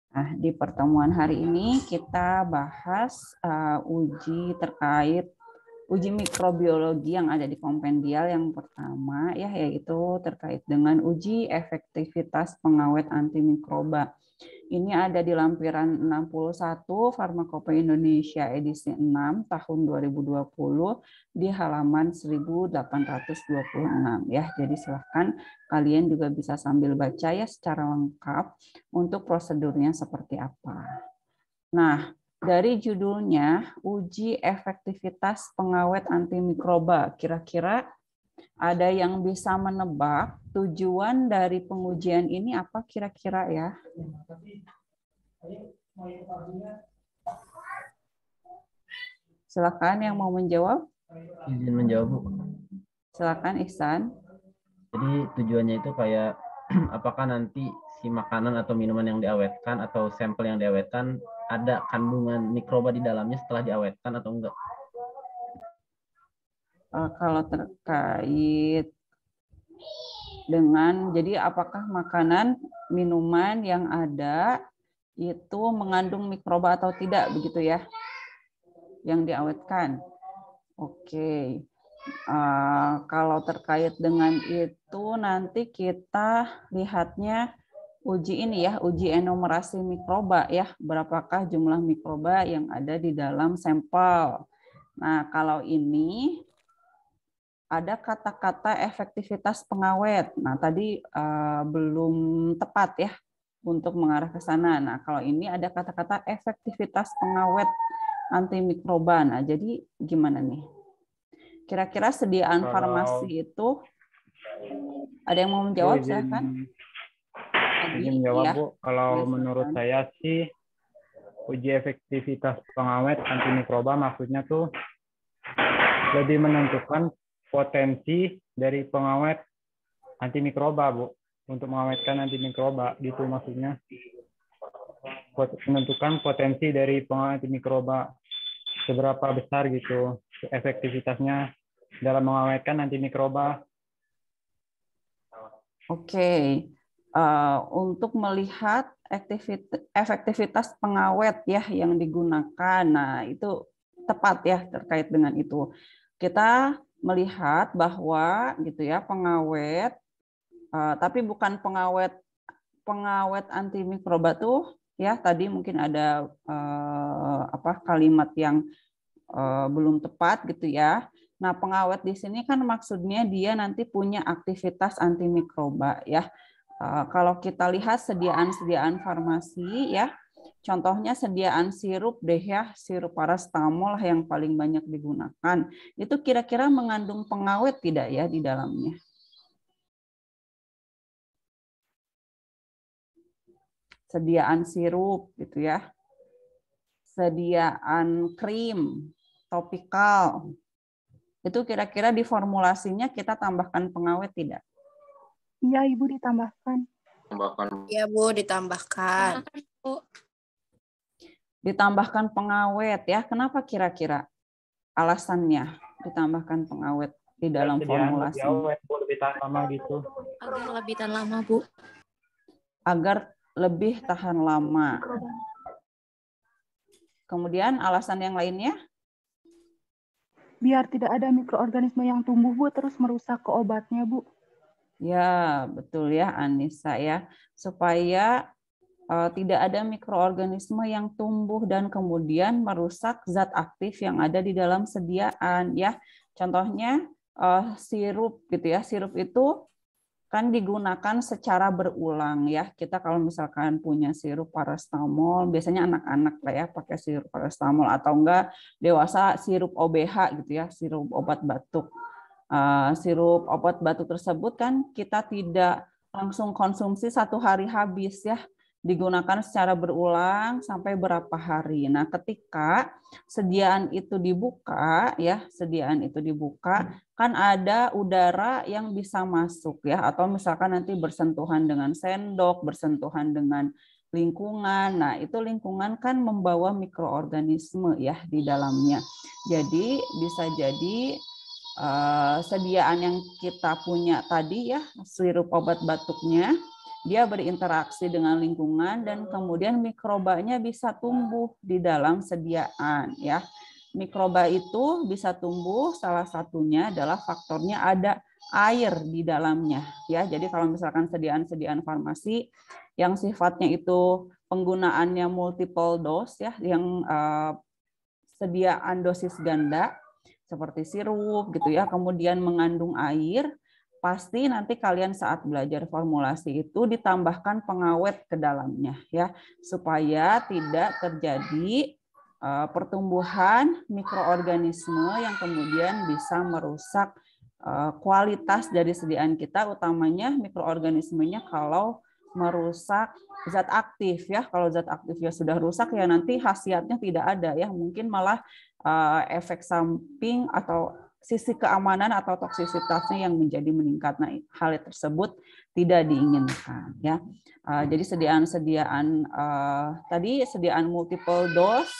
Nah, di pertemuan hari ini kita bahas uji terkait uji mikrobiologi yang ada di kompendial yang pertama ya, yaitu terkait dengan uji efektivitas pengawet antimikroba. Ini ada di lampiran 61 Farmakopeia Indonesia edisi 6 tahun 2020 di halaman 1826 ya. Jadi silahkan kalian juga bisa sambil baca ya secara lengkap untuk prosedurnya seperti apa. Nah, dari judulnya uji efektivitas pengawet antimikroba, kira-kira ada yang bisa menebak tujuan dari pengujian ini apa kira-kira ya? Silakan yang mau menjawab. Izin menjawab, Bu. Silakan Ihsan. Jadi tujuannya itu kayak apakah nanti si makanan atau minuman yang diawetkan atau sampel yang diawetkan ada kandungan mikroba di dalamnya setelah diawetkan atau enggak? Kalau terkait dengan, jadi apakah makanan, minuman yang ada itu mengandung mikroba atau tidak, begitu ya, yang diawetkan. Oke. Kalau terkait dengan itu nanti kita lihatnya uji ini ya, uji enumerasi mikroba ya, berapakah jumlah mikroba yang ada di dalam sampel. Nah, kalau ini ada kata-kata efektivitas pengawet. Nah, tadi belum tepat ya untuk mengarah ke sana. Nah, kalau ini ada kata-kata efektivitas pengawet antimikroba. Nah, jadi gimana nih? Kira-kira sediaan farmasi itu ada yang mau menjawab? Silahkan. Izin menjawab, Ya. Bu. Kalau Ya, menurut silakan. saya sih uji efektivitas pengawet antimikroba maksudnya tuh lebih menentukan potensi dari pengawet antimikroba, Bu. Untuk mengawetkan antimikroba, gitu maksudnya. Menentukan potensi dari pengawet antimikroba seberapa besar gitu efektivitasnya dalam mengawetkan antimikroba. Oke. Untuk melihat efektivitas pengawet ya yang digunakan. Nah, itu tepat ya terkait dengan itu. Kita melihat bahwa gitu ya pengawet, tapi bukan pengawet antimikroba tuh ya, tadi mungkin ada kalimat yang belum tepat gitu ya. Nah, pengawet di sini kan maksudnya dia nanti punya aktivitas antimikroba ya. Kalau kita lihat sediaan-sediaan farmasi ya, contohnya sediaan sirup deh ya, sirup paracetamol yang paling banyak digunakan. Itu kira-kira mengandung pengawet tidak ya di dalamnya? Sediaan sirup gitu ya. Sediaan krim topikal. Itu kira-kira di formulasinya kita tambahkan pengawet tidak? Iya, Ibu, ditambahkan. Iya, Bu, ditambahkan. Ditambahkan pengawet ya. Kenapa kira-kira alasannya ditambahkan pengawet di dalam formulasi? Lebih tahan lama gitu. Agar lebih tahan lama, Bu. Agar lebih tahan lama. Kemudian alasan yang lainnya? Biar tidak ada mikroorganisme yang tumbuh, Bu, terus merusak ke obatnya, Bu. Ya, betul ya Anissa ya. Supaya tidak ada mikroorganisme yang tumbuh dan kemudian merusak zat aktif yang ada di dalam sediaan ya. Contohnya sirup gitu ya. Sirup itu kan digunakan secara berulang ya. Kita kalau misalkan punya sirup paracetamol, biasanya anak-anak lah ya pakai sirup paracetamol, atau enggak dewasa sirup OBH gitu ya, sirup obat batuk. Sirup obat batuk tersebut kan kita tidak langsung konsumsi satu hari habis ya, digunakan secara berulang sampai berapa hari. Nah, ketika sediaan itu dibuka ya, kan ada udara yang bisa masuk ya, atau misalkan nanti bersentuhan dengan sendok, bersentuhan dengan lingkungan. Nah, itu lingkungan kan membawa mikroorganisme ya di dalamnya. Jadi bisa jadi sediaan yang kita punya tadi ya, sirup obat batuknya dia berinteraksi dengan lingkungan dan kemudian mikrobanya bisa tumbuh di dalam sediaan ya. Mikroba itu bisa tumbuh salah satunya adalah faktornya ada air di dalamnya ya. Jadi kalau misalkan sediaan-sediaan farmasi yang sifatnya itu penggunaannya multiple dose ya, yang sediaan dosis ganda seperti sirup gitu ya, kemudian mengandung air, pasti nanti kalian saat belajar formulasi itu ditambahkan pengawet ke dalamnya ya, supaya tidak terjadi pertumbuhan mikroorganisme yang kemudian bisa merusak kualitas dari sediaan kita, utamanya mikroorganismenya kalau merusak zat aktif ya. Kalau zat aktifnya sudah rusak ya nanti khasiatnya tidak ada ya, mungkin malah efek samping atau sisi keamanan atau toksisitasnya yang menjadi meningkat. Nah, hal tersebut tidak diinginkan ya. Jadi sediaan-sediaan tadi sediaan multiple dose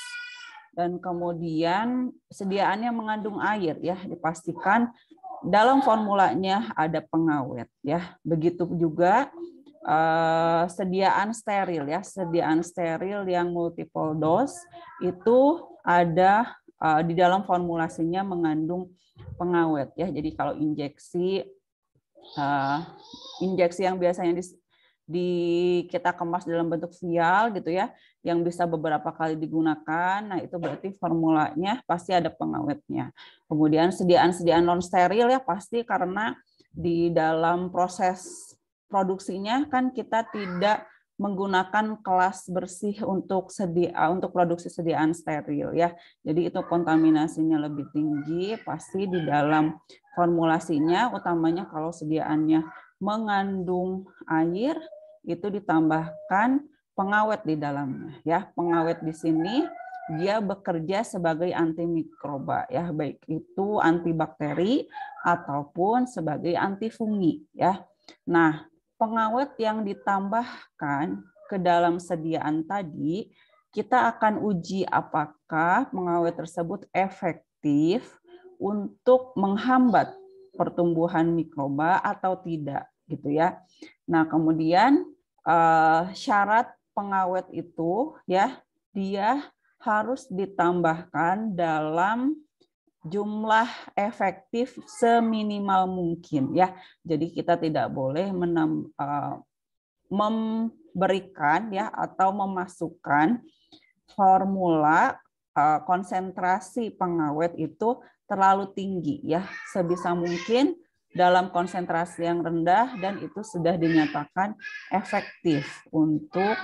dan kemudian sediaannya mengandung air ya, dipastikan dalam formulanya ada pengawet ya. Begitu juga sediaan steril ya, sediaan steril yang multiple dose itu ada di dalam formulasinya mengandung pengawet ya. Jadi kalau injeksi yang biasanya kita kemas dalam bentuk vial gitu ya, yang bisa beberapa kali digunakan, nah itu berarti formulanya pasti ada pengawetnya. Kemudian sediaan-sediaan non steril ya, pasti karena di dalam proses produksinya kan kita tidak menggunakan kelas bersih untuk produksi sediaan steril ya. Jadi itu kontaminasinya lebih tinggi, pasti di dalam formulasinya utamanya kalau sediaannya mengandung air itu ditambahkan pengawet di dalamnya ya. Pengawet di sini dia bekerja sebagai antimikroba ya, baik itu antibakteri ataupun sebagai antifungi ya. Nah, pengawet yang ditambahkan ke dalam sediaan tadi, kita akan uji apakah pengawet tersebut efektif untuk menghambat pertumbuhan mikroba atau tidak, gitu ya. Nah, kemudian syarat pengawet itu ya, dia harus ditambahkan dalam jumlah efektif seminimal mungkin ya. Jadi kita tidak boleh memberikan ya atau memasukkan formula konsentrasi pengawet itu terlalu tinggi ya. Sebisa mungkin dalam konsentrasi yang rendah dan itu sudah dinyatakan efektif untuk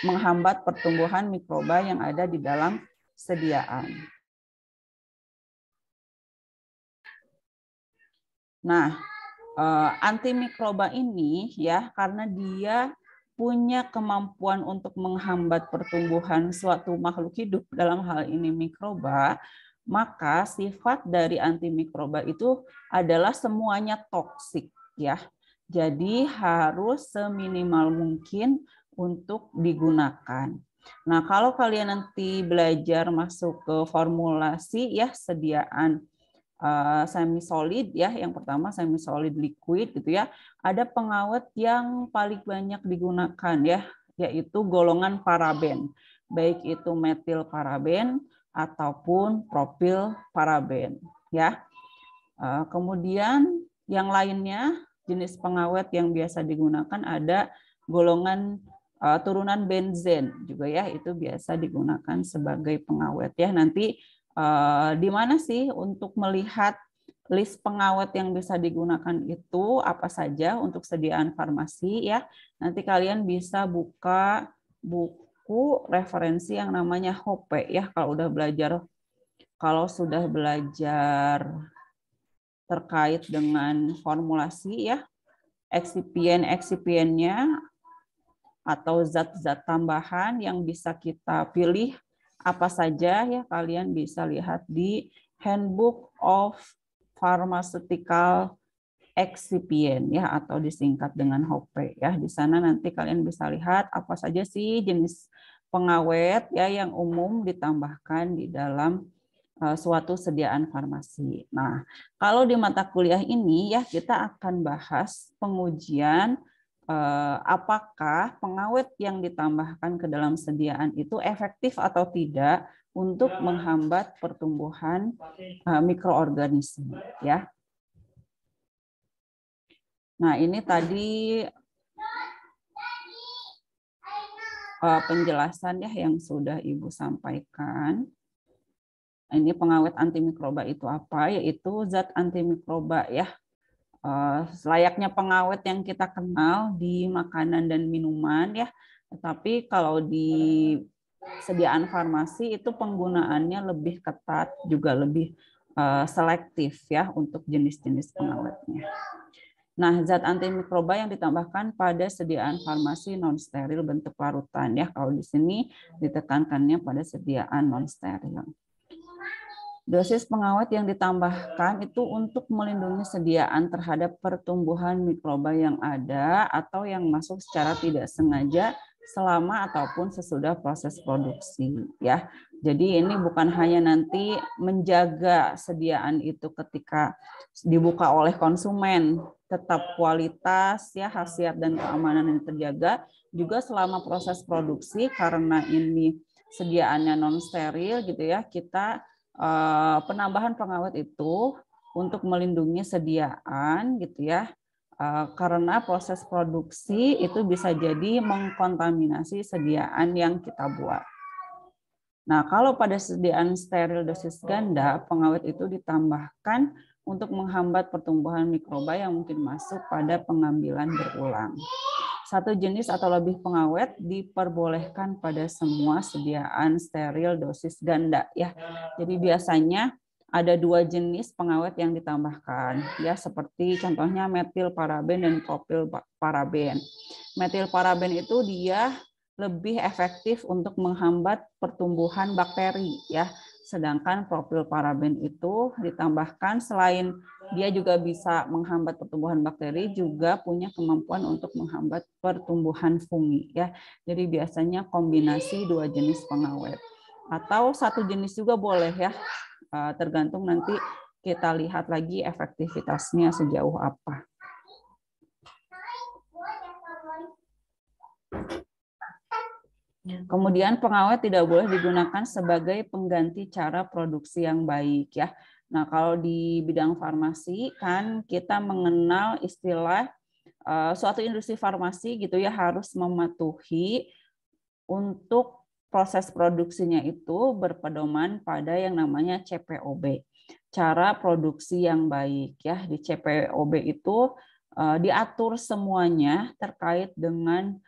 menghambat pertumbuhan mikroba yang ada di dalam sediaan. Nah, antimikroba ini ya, karena dia punya kemampuan untuk menghambat pertumbuhan suatu makhluk hidup, dalam hal ini mikroba, maka sifat dari antimikroba itu adalah semuanya toksik ya. Jadi harus seminimal mungkin untuk digunakan. Nah, kalau kalian nanti belajar masuk ke formulasi ya, sediaan semi solid ya, yang pertama semi solid liquid gitu ya, ada pengawet yang paling banyak digunakan ya, yaitu golongan paraben, baik itu metil paraben ataupun propil paraben ya. Kemudian yang lainnya jenis pengawet yang biasa digunakan ada golongan turunan benzen juga ya, itu biasa digunakan sebagai pengawet ya. Nanti di mana sih untuk melihat list pengawet yang bisa digunakan itu apa saja untuk sediaan farmasi ya. Nanti kalian bisa buka buku referensi yang namanya HOPE ya, kalau sudah belajar terkait dengan formulasi ya, eksipiennya atau zat-zat tambahan yang bisa kita pilih apa saja ya, kalian bisa lihat di Handbook of Pharmaceutical Excipient ya, atau disingkat dengan HOPE ya. Di sana nanti kalian bisa lihat apa saja sih jenis pengawet ya yang umum ditambahkan di dalam suatu sediaan farmasi. Nah, kalau di mata kuliah ini ya kita akan bahas pengujian apakah pengawet yang ditambahkan ke dalam sediaan itu efektif atau tidak untuk menghambat pertumbuhan mikroorganisme, ya. Nah, ini tadi penjelasan ya yang sudah Ibu sampaikan. Ini pengawet antimikroba itu apa? Yaitu zat antimikroba ya. Layaknya pengawet yang kita kenal di makanan dan minuman ya. Tetapi kalau di sediaan farmasi itu penggunaannya lebih ketat, juga lebih selektif ya untuk jenis-jenis pengawetnya. Nah, zat antimikroba yang ditambahkan pada sediaan farmasi non-steril bentuk larutan ya. Kalau di sini ditekankannya pada sediaan non-steril. Dosis pengawet yang ditambahkan itu untuk melindungi sediaan terhadap pertumbuhan mikroba yang ada atau yang masuk secara tidak sengaja selama ataupun sesudah proses produksi ya. Jadi ini bukan hanya nanti menjaga sediaan itu ketika dibuka oleh konsumen, tetap kualitas ya, khasiat dan keamanan yang terjaga juga selama proses produksi karena ini sediaannya non steril gitu ya. Kita penambahan pengawet itu untuk melindungi sediaan gitu ya. Karena proses produksi itu bisa jadi mengkontaminasi sediaan yang kita buat. Nah, kalau pada sediaan steril dosis ganda, pengawet itu ditambahkan untuk menghambat pertumbuhan mikroba yang mungkin masuk pada pengambilan berulang. Satu jenis atau lebih pengawet diperbolehkan pada semua sediaan steril dosis ganda ya. Jadi biasanya ada dua jenis pengawet yang ditambahkan ya, seperti contohnya metil paraben dan propil paraben. Metil paraben itu dia lebih efektif untuk menghambat pertumbuhan bakteri ya. Sedangkan propil paraben itu ditambahkan selain dia juga bisa menghambat pertumbuhan bakteri, juga punya kemampuan untuk menghambat pertumbuhan fungi ya. Jadi biasanya kombinasi dua jenis pengawet atau satu jenis juga boleh ya. Tergantung nanti kita lihat lagi efektivitasnya sejauh apa. Kemudian pengawet tidak boleh digunakan sebagai pengganti cara produksi yang baik ya. Nah, kalau di bidang farmasi kan kita mengenal istilah suatu industri farmasi gitu ya harus mematuhi untuk proses produksinya itu berpedoman pada yang namanya CPOB. Cara produksi yang baik ya. Di CPOB itu diatur semuanya terkait dengan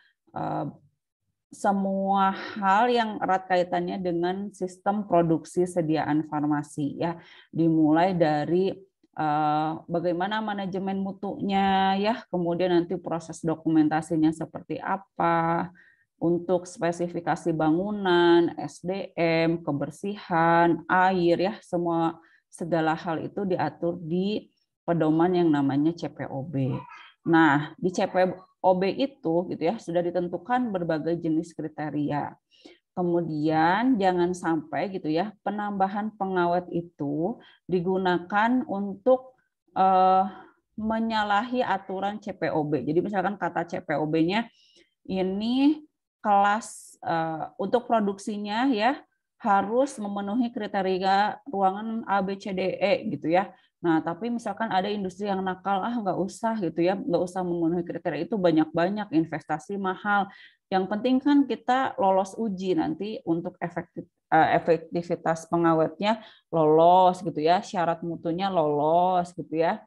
semua hal yang erat kaitannya dengan sistem produksi sediaan farmasi ya, dimulai dari bagaimana manajemen mutunya ya, kemudian nanti proses dokumentasinya seperti apa, untuk spesifikasi bangunan, SDM, kebersihan, air ya, segala hal itu diatur di pedoman yang namanya CPOB. Nah, di CPOB itu gitu ya sudah ditentukan berbagai jenis kriteria. Kemudian jangan sampai gitu ya penambahan pengawet itu digunakan untuk menyalahi aturan CPOB. Jadi misalkan kata CPOB-nya ini kelas untuk produksinya ya harus memenuhi kriteria ruangan A, B, C, D, E gitu ya. Nah, tapi misalkan ada industri yang nakal, nggak usah gitu ya, nggak usah memenuhi kriteria itu banyak-banyak, investasi mahal. Yang penting kan kita lolos uji nanti untuk efektivitas pengawetnya lolos gitu ya, syarat mutunya lolos gitu ya.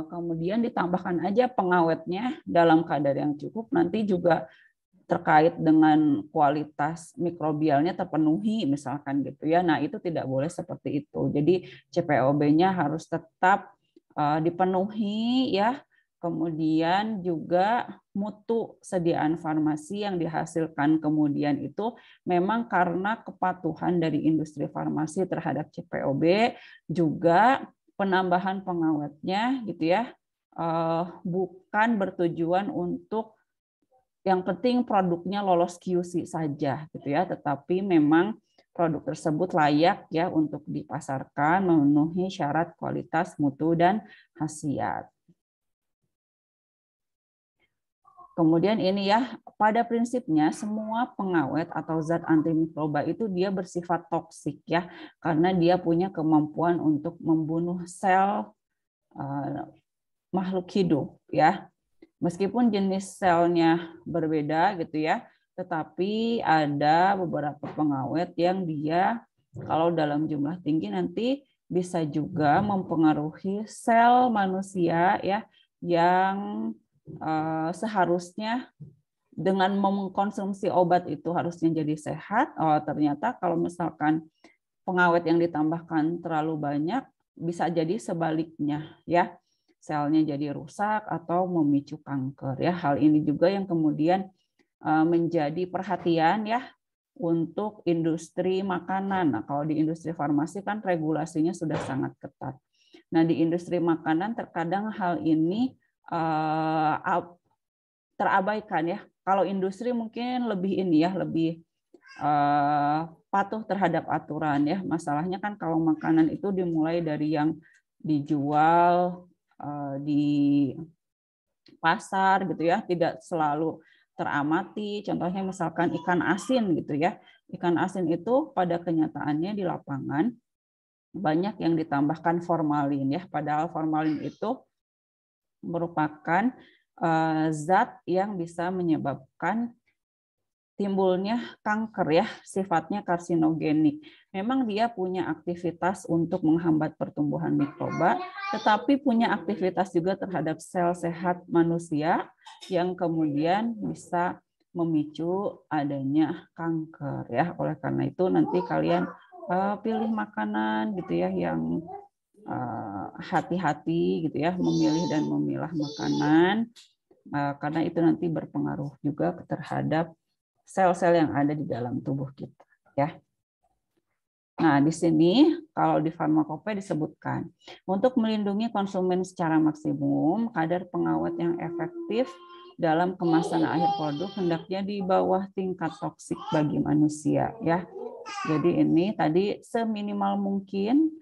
Kemudian ditambahkan aja pengawetnya dalam kadar yang cukup, nanti juga terkait dengan kualitas mikrobialnya terpenuhi misalkan gitu ya. Nah, itu tidak boleh seperti itu. Jadi CPOB-nya harus tetap dipenuhi ya. Kemudian juga mutu sediaan farmasi yang dihasilkan kemudian itu memang karena kepatuhan dari industri farmasi terhadap CPOB, juga penambahan pengawetnya gitu ya. Bukan bertujuan untuk yang penting produknya lolos QC saja gitu ya, tetapi memang produk tersebut layak ya untuk dipasarkan, memenuhi syarat kualitas, mutu dan khasiat. Kemudian ini ya, pada prinsipnya semua pengawet atau zat antimikroba itu dia bersifat toksik ya, karena dia punya kemampuan untuk membunuh sel makhluk hidup ya. Meskipun jenis selnya berbeda gitu ya, tetapi ada beberapa pengawet yang dia kalau dalam jumlah tinggi nanti bisa juga mempengaruhi sel manusia ya yang seharusnya dengan mengkonsumsi obat itu harusnya jadi sehat. Oh, ternyata kalau misalkan pengawet yang ditambahkan terlalu banyak bisa jadi sebaliknya ya. Selnya jadi rusak atau memicu kanker ya. Hal ini juga yang kemudian menjadi perhatian ya untuk industri makanan. Nah, kalau di industri farmasi kan regulasinya sudah sangat ketat. Nah, di industri makanan terkadang hal ini terabaikan ya. Kalau industri mungkin lebih ini ya, lebih patuh terhadap aturan ya. Masalahnya kan kalau makanan itu dimulai dari yang dijual di pasar gitu ya, tidak selalu teramati. Contohnya misalkan ikan asin gitu ya. Ikan asin itu pada kenyataannya di lapangan banyak yang ditambahkan formalin ya. Padahal formalin itu merupakan zat yang bisa menyebabkan timbulnya kanker ya, sifatnya karsinogenik. Memang dia punya aktivitas untuk menghambat pertumbuhan mikroba, tetapi punya aktivitas juga terhadap sel sehat manusia yang kemudian bisa memicu adanya kanker ya. Oleh karena itu nanti kalian pilih makanan gitu ya yang hati-hati gitu ya, memilih dan memilah makanan karena itu nanti berpengaruh juga terhadap sel-sel yang ada di dalam tubuh kita ya. Nah, di sini kalau di farmakope disebutkan untuk melindungi konsumen secara maksimum, kadar pengawet yang efektif dalam kemasan akhir produk hendaknya di bawah tingkat toksik bagi manusia ya. Jadi ini tadi seminimal mungkin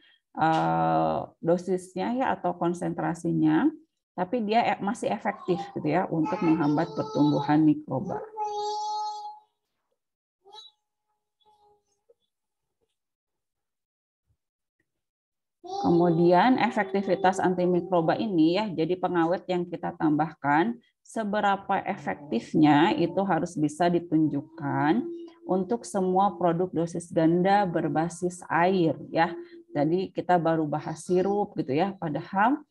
dosisnya ya atau konsentrasinya, tapi dia masih efektif gitu ya untuk menghambat pertumbuhan mikroba. Kemudian efektivitas antimikroba ini ya, jadi pengawet yang kita tambahkan, seberapa efektifnya itu harus bisa ditunjukkan untuk semua produk dosis ganda berbasis air ya. Jadi kita baru bahas sirup gitu ya, padahal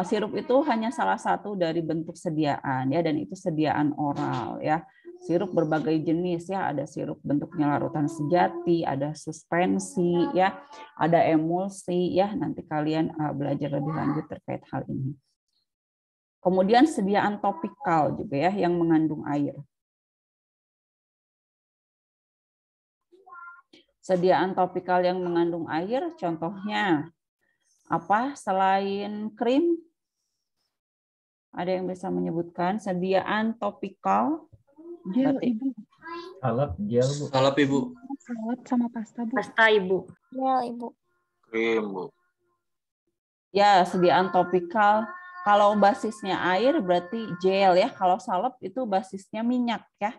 sirup itu hanya salah satu dari bentuk sediaan ya, dan itu sediaan oral ya. Sirup berbagai jenis ya, ada sirup bentuknya larutan sejati, ada suspensi ya, ada emulsi ya. Nanti kalian belajar lebih lanjut terkait hal ini. Kemudian sediaan topikal juga ya yang mengandung air. Sediaan topikal yang mengandung air contohnya apa selain krim? Ada yang bisa menyebutkan sediaan topikal? Gel, Ibu. Salep, gel, Bu. Salep, Ibu. Salep sama pasta, Bu. Pasta, Ibu. Gel, Ibu. Krim, Bu. Ya, sediaan topikal. Kalau basisnya air berarti gel ya. Kalau salep itu basisnya minyak ya.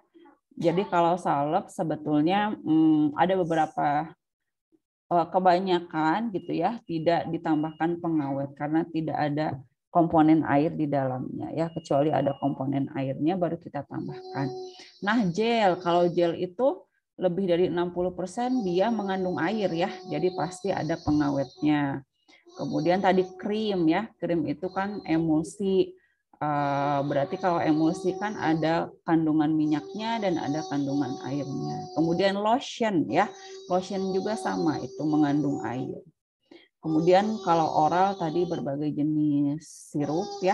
Jadi kalau salep sebetulnya ada beberapa kebanyakan gitu ya tidak ditambahkan pengawet karena tidak ada komponen air di dalamnya ya, kecuali ada komponen airnya baru kita tambahkan. Nah, gel, kalau gel itu lebih dari 60% dia mengandung air ya. Jadi pasti ada pengawetnya. Kemudian tadi krim ya. Krim itu kan emulsi. Berarti kalau emulsi kan ada kandungan minyaknya dan ada kandungan airnya. Kemudian lotion ya. Lotion juga sama, itu mengandung air. Kemudian kalau oral tadi berbagai jenis sirup ya.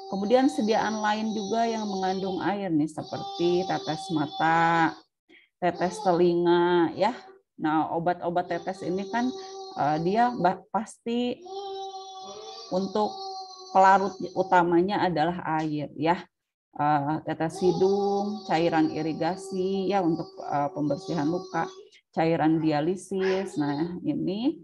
Kemudian sediaan lain juga yang mengandung air nih seperti tetes mata, tetes telinga ya. Nah, obat-obat tetes ini kan dia pasti untuk pelarut utamanya adalah air ya. Tetes hidung, cairan irigasi ya untuk pembersihan luka, cairan dialisis. Nah, ini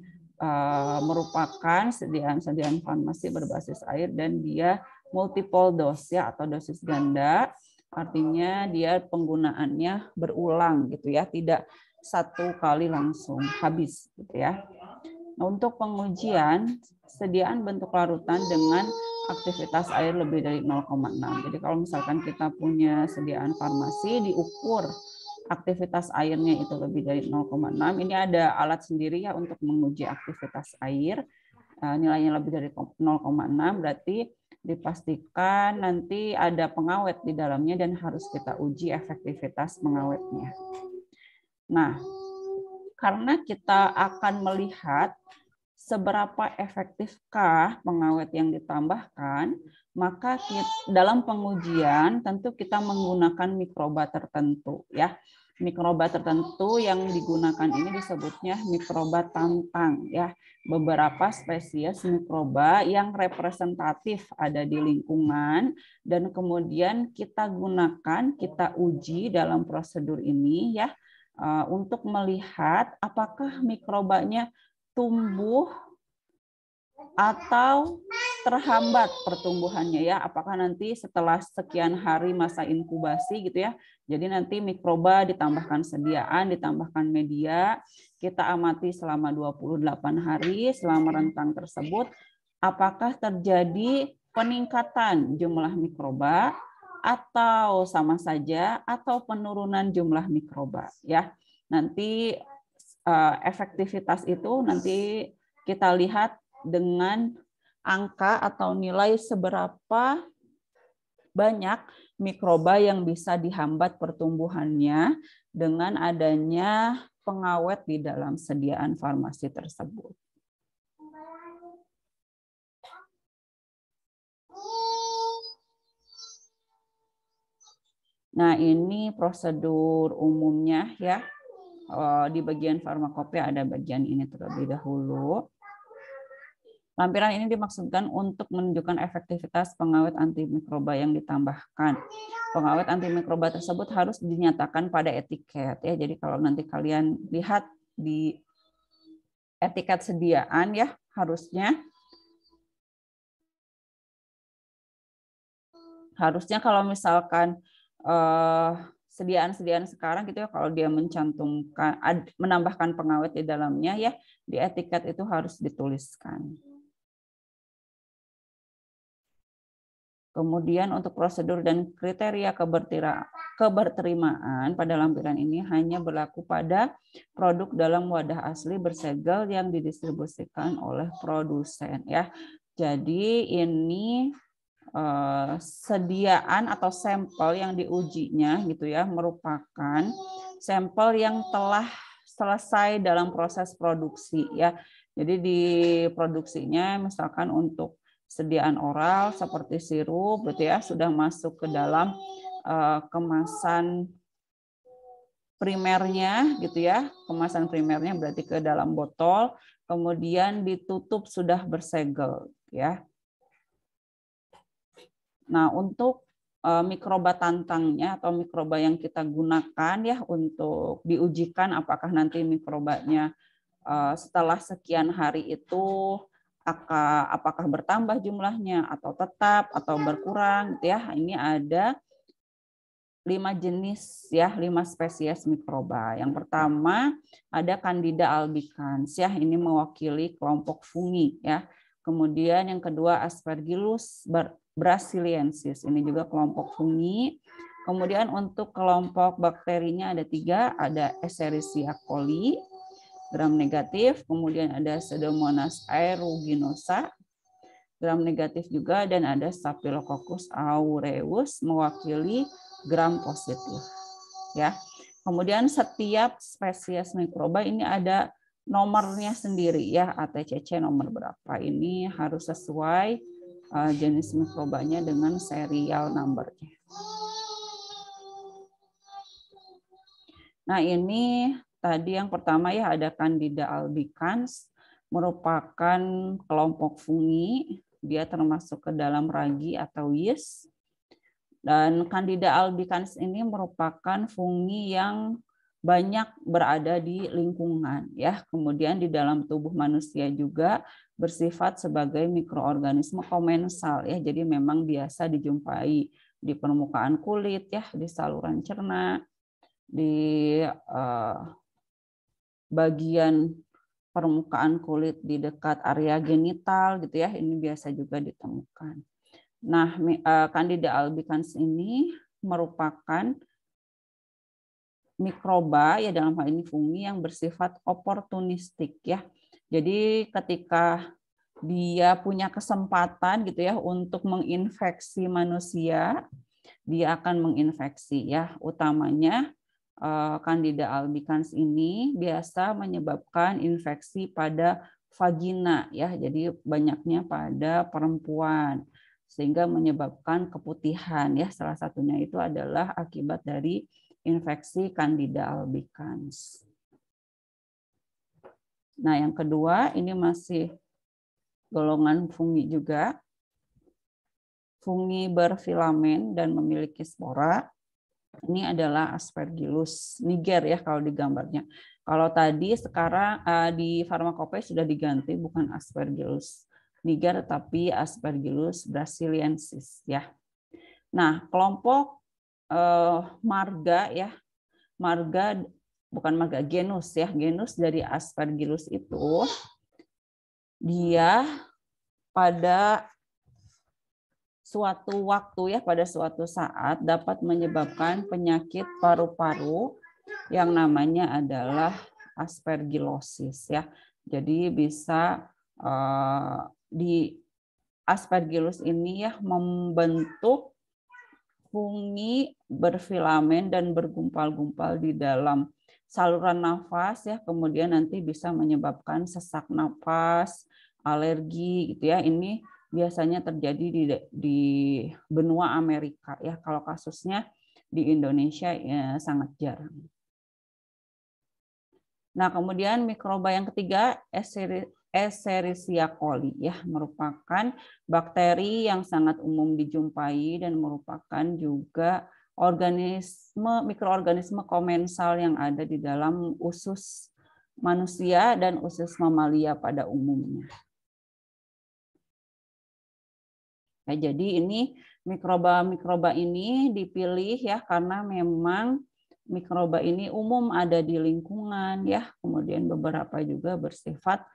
merupakan sediaan farmasi berbasis air dan dia multiple dose ya, atau dosis ganda. Artinya dia penggunaannya berulang gitu ya, tidak satu kali langsung habis gitu ya. Nah, untuk pengujian, sediaan bentuk larutan dengan aktivitas air lebih dari 0,6. Jadi kalau misalkan kita punya sediaan farmasi, diukur aktivitas airnya itu lebih dari 0,6. Ini ada alat sendiri ya untuk menguji aktivitas air. Nilainya lebih dari 0,6 berarti dipastikan nanti ada pengawet di dalamnya dan harus kita uji efektivitas pengawetnya. Nah, karena kita akan melihat seberapa efektifkah pengawet yang ditambahkan, maka dalam pengujian tentu kita menggunakan mikroba tertentu ya. Mikroba tertentu yang digunakan ini disebutnya mikroba tantang ya. Beberapa spesies mikroba yang representatif ada di lingkungan dan kemudian kita gunakan, kita uji dalam prosedur ini ya untuk melihat apakah mikrobanya tumbuh atau terhambat pertumbuhannya ya, apakah nanti setelah sekian hari masa inkubasi gitu ya, jadi nanti mikroba ditambahkan sediaan, ditambahkan media, kita amati selama 28 hari selama rentang tersebut, apakah terjadi peningkatan jumlah mikroba atau sama saja atau penurunan jumlah mikroba ya. Nanti efektivitas itu nanti kita lihat dengan angka atau nilai seberapa banyak mikroba yang bisa dihambat pertumbuhannya dengan adanya pengawet di dalam sediaan farmasi tersebut. Nah, ini prosedur umumnya ya. Di bagian farmakopea ada bagian ini terlebih dahulu. Lampiran ini dimaksudkan untuk menunjukkan efektivitas pengawet antimikroba yang ditambahkan. Pengawet antimikroba tersebut harus dinyatakan pada etiket ya. Jadi kalau nanti kalian lihat di etiket sediaan ya, harusnya kalau misalkan sediaan-sediaan sekarang gitu ya, kalau dia mencantumkan menambahkan pengawet di dalamnya ya, di etiket itu harus dituliskan. Kemudian untuk prosedur dan kriteria keberterimaan pada lampiran ini hanya berlaku pada produk dalam wadah asli bersegel yang didistribusikan oleh produsen ya. Jadi ini sediaan atau sampel yang diujinya gitu ya merupakan sampel yang telah selesai dalam proses produksi ya. Jadi di produksinya misalkan untuk sediaan oral seperti sirup gitu ya sudah masuk ke dalam kemasan primernya gitu ya. Kemasan primernya berarti ke dalam botol, kemudian ditutup sudah bersegel ya. Nah, untuk mikroba tantangnya atau mikroba yang kita gunakan ya untuk diujikan apakah nanti mikrobanya setelah sekian hari itu apakah bertambah jumlahnya atau tetap atau berkurang gitu ya. Ini ada 5 jenis ya, 5 spesies mikroba. Yang pertama ada Candida albicans ya, ini mewakili kelompok fungi ya. Kemudian yang kedua Aspergillus brasiliensis, ini juga kelompok fungi. Kemudian untuk kelompok bakterinya ada 3, ada Escherichia coli gram negatif, kemudian ada Pseudomonas aeruginosa gram negatif juga, dan ada Staphylococcus aureus mewakili gram positif ya. Kemudian setiap spesies mikroba ini ada nomornya sendiri ya, ATCC nomor berapa, ini harus sesuai jenis mikrobanya dengan serial number-nya. Nah, ini tadi yang pertama ya ada Candida albicans, merupakan kelompok fungi, dia termasuk ke dalam ragi atau yeast. Dan Candida albicans ini merupakan fungi yang banyak berada di lingkungan ya. Kemudian di dalam tubuh manusia juga bersifat sebagai mikroorganisme komensal ya. Jadi memang biasa dijumpai di permukaan kulit ya, di saluran cerna, di bagian permukaan kulit di dekat area genital gitu ya. Ini biasa juga ditemukan. Nah, Candida albicans ini merupakan mikroba ya, dalam hal ini fungi yang bersifat oportunistik ya. Jadi ketika dia punya kesempatan gitu ya untuk menginfeksi manusia, dia akan menginfeksi ya. Utamanya Candida albicans ini biasa menyebabkan infeksi pada vagina ya. Jadi banyaknya pada perempuan sehingga menyebabkan keputihan ya. Salah satunya itu adalah akibat dari infeksi Candida albicans. Nah, yang kedua ini masih golongan fungi juga. Fungi berfilamen dan memiliki spora. Ini adalah Aspergillus niger ya kalau di gambarnya. Kalau tadi sekarang di farmakope sudah diganti, bukan Aspergillus niger tapi Aspergillus brasiliensis ya. Nah, kelompok marga ya. Marga bukan marga, genus ya. Genus dari Aspergillus itu dia pada suatu waktu ya, pada suatu saat dapat menyebabkan penyakit paru-paru yang namanya adalah aspergillosis ya. Jadi bisa di Aspergillus ini ya membentuk fungi berfilamen dan bergumpal-gumpal di dalam saluran nafas ya, kemudian nanti bisa menyebabkan sesak napas, alergi gitu ya. Ini biasanya terjadi di benua Amerika ya. Kalau kasusnya di Indonesia ya sangat jarang. Nah, kemudian mikroba yang ketiga Escherichia coli ya, merupakan bakteri yang sangat umum dijumpai dan merupakan juga mikroorganisme komensal yang ada di dalam usus manusia dan usus mamalia pada umumnya. Ya, jadi ini mikroba-mikroba ini dipilih ya karena memang mikroba ini umum ada di lingkungan ya, kemudian beberapa juga bersifat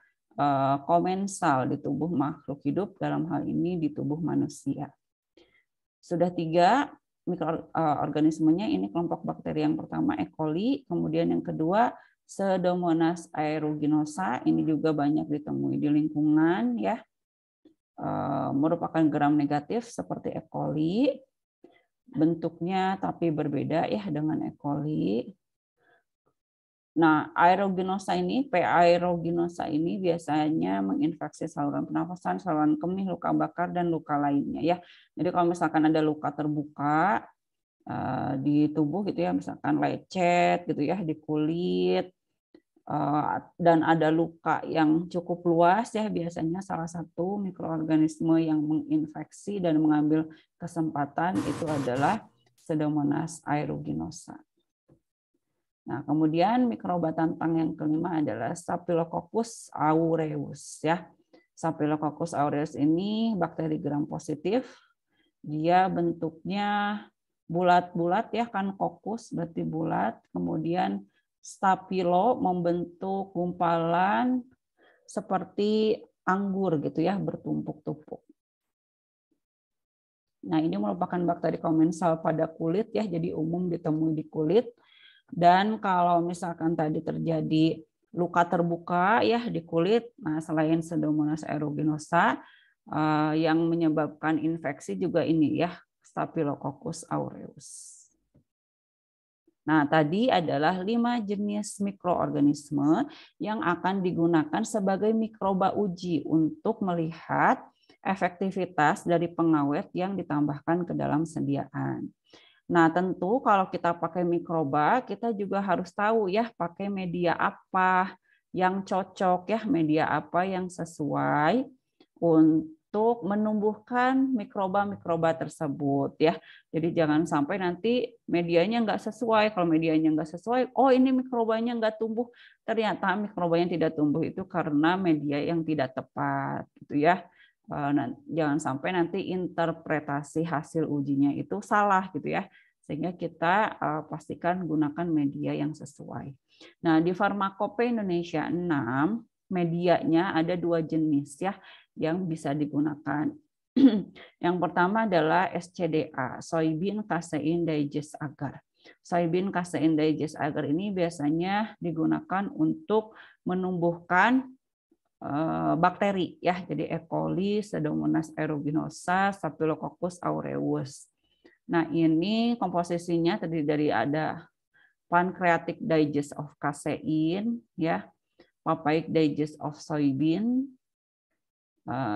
komensal di tubuh makhluk hidup, dalam hal ini di tubuh manusia. Sudah 3 mikroorganismenya, ini kelompok bakteri yang pertama E. coli, kemudian yang kedua Pseudomonas aeruginosa, ini juga banyak ditemui di lingkungan ya. Merupakan gram negatif seperti E. coli, bentuknya tapi berbeda ya dengan E. coli. Nah, aeruginosa ini, P. aeruginosa ini biasanya menginfeksi saluran pernafasan, saluran kemih, luka bakar, dan luka lainnya ya. Jadi kalau misalkan ada luka terbuka di tubuh gitu ya, misalkan lecet gitu ya di kulit, dan ada luka yang cukup luas ya, biasanya salah satu mikroorganisme yang menginfeksi dan mengambil kesempatan itu adalah Pseudomonas aeruginosa. Nah, kemudian mikroba tantang yang kelima adalah Staphylococcus aureus ya. Staphylococcus aureus ini bakteri gram positif. Dia bentuknya bulat-bulat ya, kan kokus berarti bulat, kemudian stapilo membentuk gumpalan seperti anggur gitu ya, bertumpuk-tumpuk. Nah, ini merupakan bakteri komensal pada kulit ya, jadi umum ditemui di kulit. Dan kalau misalkan tadi terjadi luka terbuka ya di kulit, nah selain Pseudomonas aeruginosa yang menyebabkan infeksi juga ini ya, Staphylococcus aureus. Nah, tadi adalah 5 jenis mikroorganisme yang akan digunakan sebagai mikroba uji untuk melihat efektivitas dari pengawet yang ditambahkan ke dalam sediaan. Nah, tentu kalau kita pakai mikroba, kita juga harus tahu ya pakai media apa yang cocok ya, media apa yang sesuai untuk menumbuhkan mikroba-mikroba tersebut ya. Jadi jangan sampai nanti medianya nggak sesuai. Kalau medianya nggak sesuai, oh ini mikrobanya nggak tumbuh. Ternyata mikrobanya tidak tumbuh itu karena media yang tidak tepat, gitu ya. Jangan sampai nanti interpretasi hasil ujinya itu salah, gitu ya. Sehingga kita pastikan gunakan media yang sesuai. Nah, di Farmakope Indonesia 6, medianya ada 2 jenis ya yang bisa digunakan. Yang pertama adalah SCDA, soybean casein digest agar. Soybean casein digest agar ini biasanya digunakan untuk menumbuhkan bakteri ya, jadi E. coli, Pseudomonas aeruginosa, Staphylococcus aureus. Nah, ini komposisinya terdiri dari ada pancreatic digest of casein ya, papaic digest of soybean.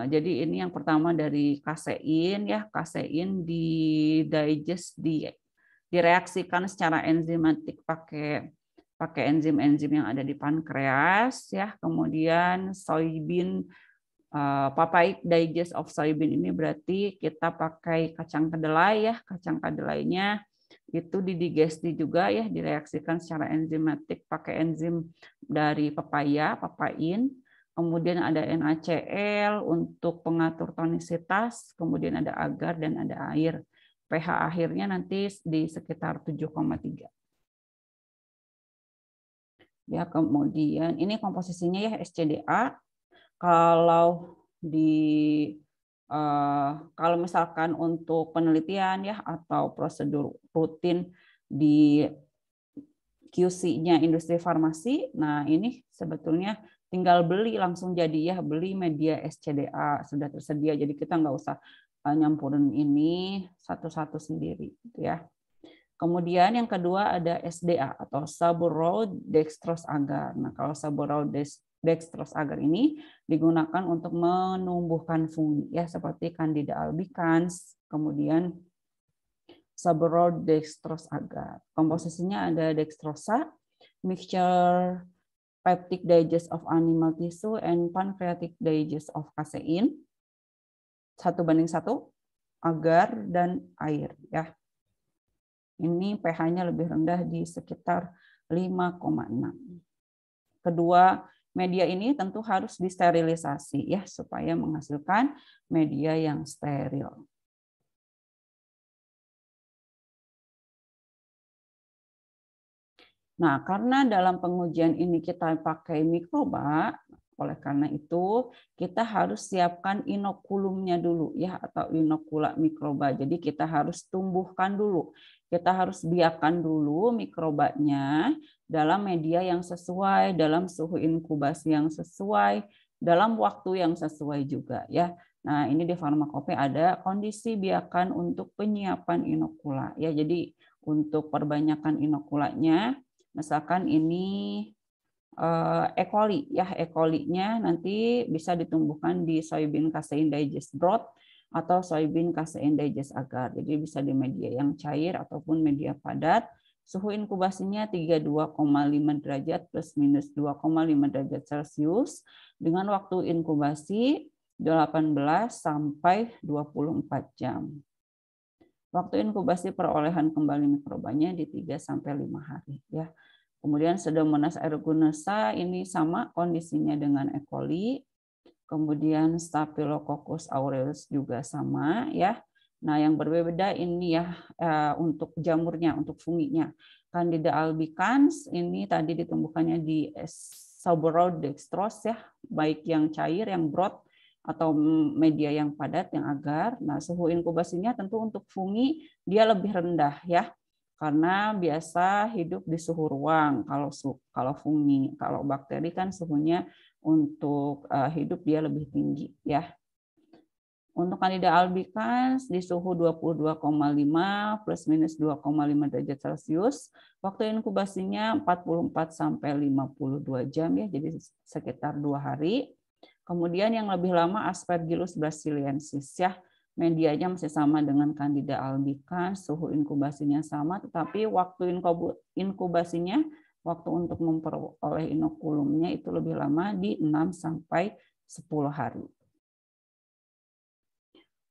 Jadi ini yang pertama dari kasein ya, kasein di digest direaksikan secara enzimatik pakai enzim-enzim yang ada di pankreas ya. Kemudian soybean papaic digest of soybean ini berarti kita pakai kacang kedelai ya, kacang kedelainya itu didigesti juga ya, direaksikan secara enzimatik pakai enzim dari pepaya, papain. Kemudian ada NaCl untuk pengatur tonisitas, kemudian ada agar dan ada air. pH akhirnya nanti di sekitar 7,3. Ya, kemudian ini komposisinya ya SCDA. Kalau kalau misalkan untuk penelitian ya atau prosedur rutin di QC-nya industri farmasi, nah ini sebetulnya tinggal beli langsung jadi ya, beli media SCDA sudah tersedia, jadi kita nggak usah nyampurin ini satu-satu sendiri gitu ya. Kemudian yang kedua ada SDA atau Suborowed dextrose agar. Nah, kalau Suborowed dextrose agar ini digunakan untuk menumbuhkan fungi ya seperti Candida albicans, kemudian Suborowed dextrose agar. Komposisinya ada dextrosa, mixture peptic digest of animal tissue and pancreatic digest of casein. 1:1 agar dan air ya. Ini pH-nya lebih rendah di sekitar 5,6. Kedua, media ini tentu harus disterilisasi ya supaya menghasilkan media yang steril. Nah, karena dalam pengujian ini kita pakai mikroba, oleh karena itu kita harus siapkan inokulumnya dulu ya atau inokula mikroba. Jadi kita harus tumbuhkan dulu. Kita harus biarkan dulu mikrobanya dalam media yang sesuai, dalam suhu inkubasi yang sesuai, dalam waktu yang sesuai juga ya. Nah, ini di Farmakope ada kondisi biarkan untuk penyiapan inokula ya. Jadi untuk perbanyakan inokulanya, misalkan ini E. coli ya, E. coli-nya nanti bisa ditumbuhkan di soybean casein digest broth atau soybean casein digest agar. Jadi bisa di media yang cair ataupun media padat. Suhu inkubasinya 32,5 derajat plus minus 2,5 derajat Celcius dengan waktu inkubasi 18 sampai 24 jam. Waktu inkubasi perolehan kembali mikrobanya di 3 sampai 5 hari ya. Kemudian Pseudomonas aeruginosa ini sama kondisinya dengan E. coli. Kemudian Staphylococcus aureus juga sama ya. Nah, yang berbeda ini ya untuk jamurnya, untuk funginya. Candida albicans ini tadi ditumbuhkannya di Suborowed dextrose ya, baik yang cair, yang broth atau media yang padat, yang agar. Nah, suhu inkubasinya tentu untuk fungi dia lebih rendah ya. Karena biasa hidup di suhu ruang kalau fungi, kalau bakteri kan suhunya untuk hidup dia lebih tinggi ya. Untuk Candida albicans di suhu 22,5 plus minus 2,5 derajat Celcius, waktu inkubasinya 44 sampai 52 jam ya, jadi sekitar 2 hari. Kemudian yang lebih lama Aspergillus brasiliensis ya. Medianya masih sama dengan Candida albicans, suhu inkubasinya sama, tetapi waktu inkubasinya, waktu untuk memperoleh inokulumnya itu lebih lama di 6 sampai 10 hari.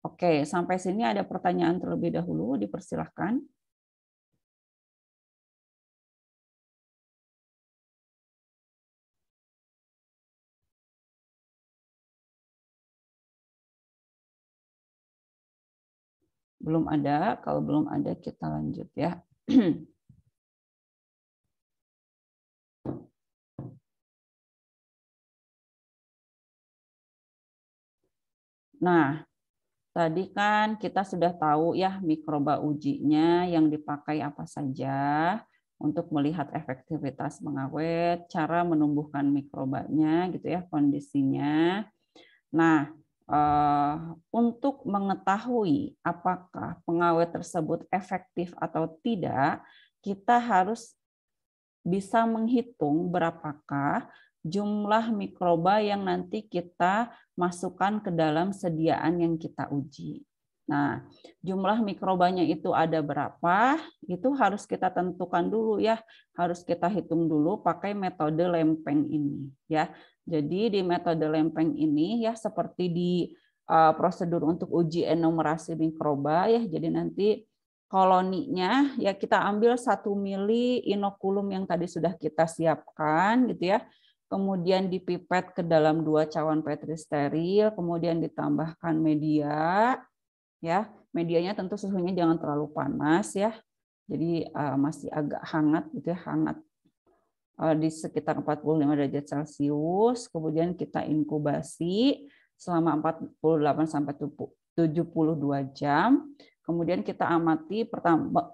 Oke, sampai sini ada pertanyaan terlebih dahulu, dipersilahkan. Belum ada, kalau belum ada kita lanjut ya. Nah, tadi kan kita sudah tahu ya mikroba ujinya yang dipakai apa saja untuk melihat efektivitas pengawet, cara menumbuhkan mikrobanya gitu ya, kondisinya. Nah, untuk mengetahui apakah pengawet tersebut efektif atau tidak, kita harus bisa menghitung berapakah jumlah mikroba yang nanti kita masukkan ke dalam sediaan yang kita uji. Nah, jumlah mikrobanya itu ada berapa, itu harus kita tentukan dulu ya, harus kita hitung dulu pakai metode lempeng ini ya. Jadi di metode lempeng ini ya seperti di prosedur untuk uji enumerasi mikroba ya, jadi nanti koloninya ya kita ambil 1 mili inokulum yang tadi sudah kita siapkan gitu ya. Kemudian dipipet ke dalam 2 cawan Petri steril, kemudian ditambahkan media ya. Medianya tentu suhunya jangan terlalu panas ya. Jadi masih agak hangat gitu ya, hangat di sekitar 45 derajat Celcius. Kemudian kita inkubasi selama 48 sampai 72 jam. Kemudian kita amati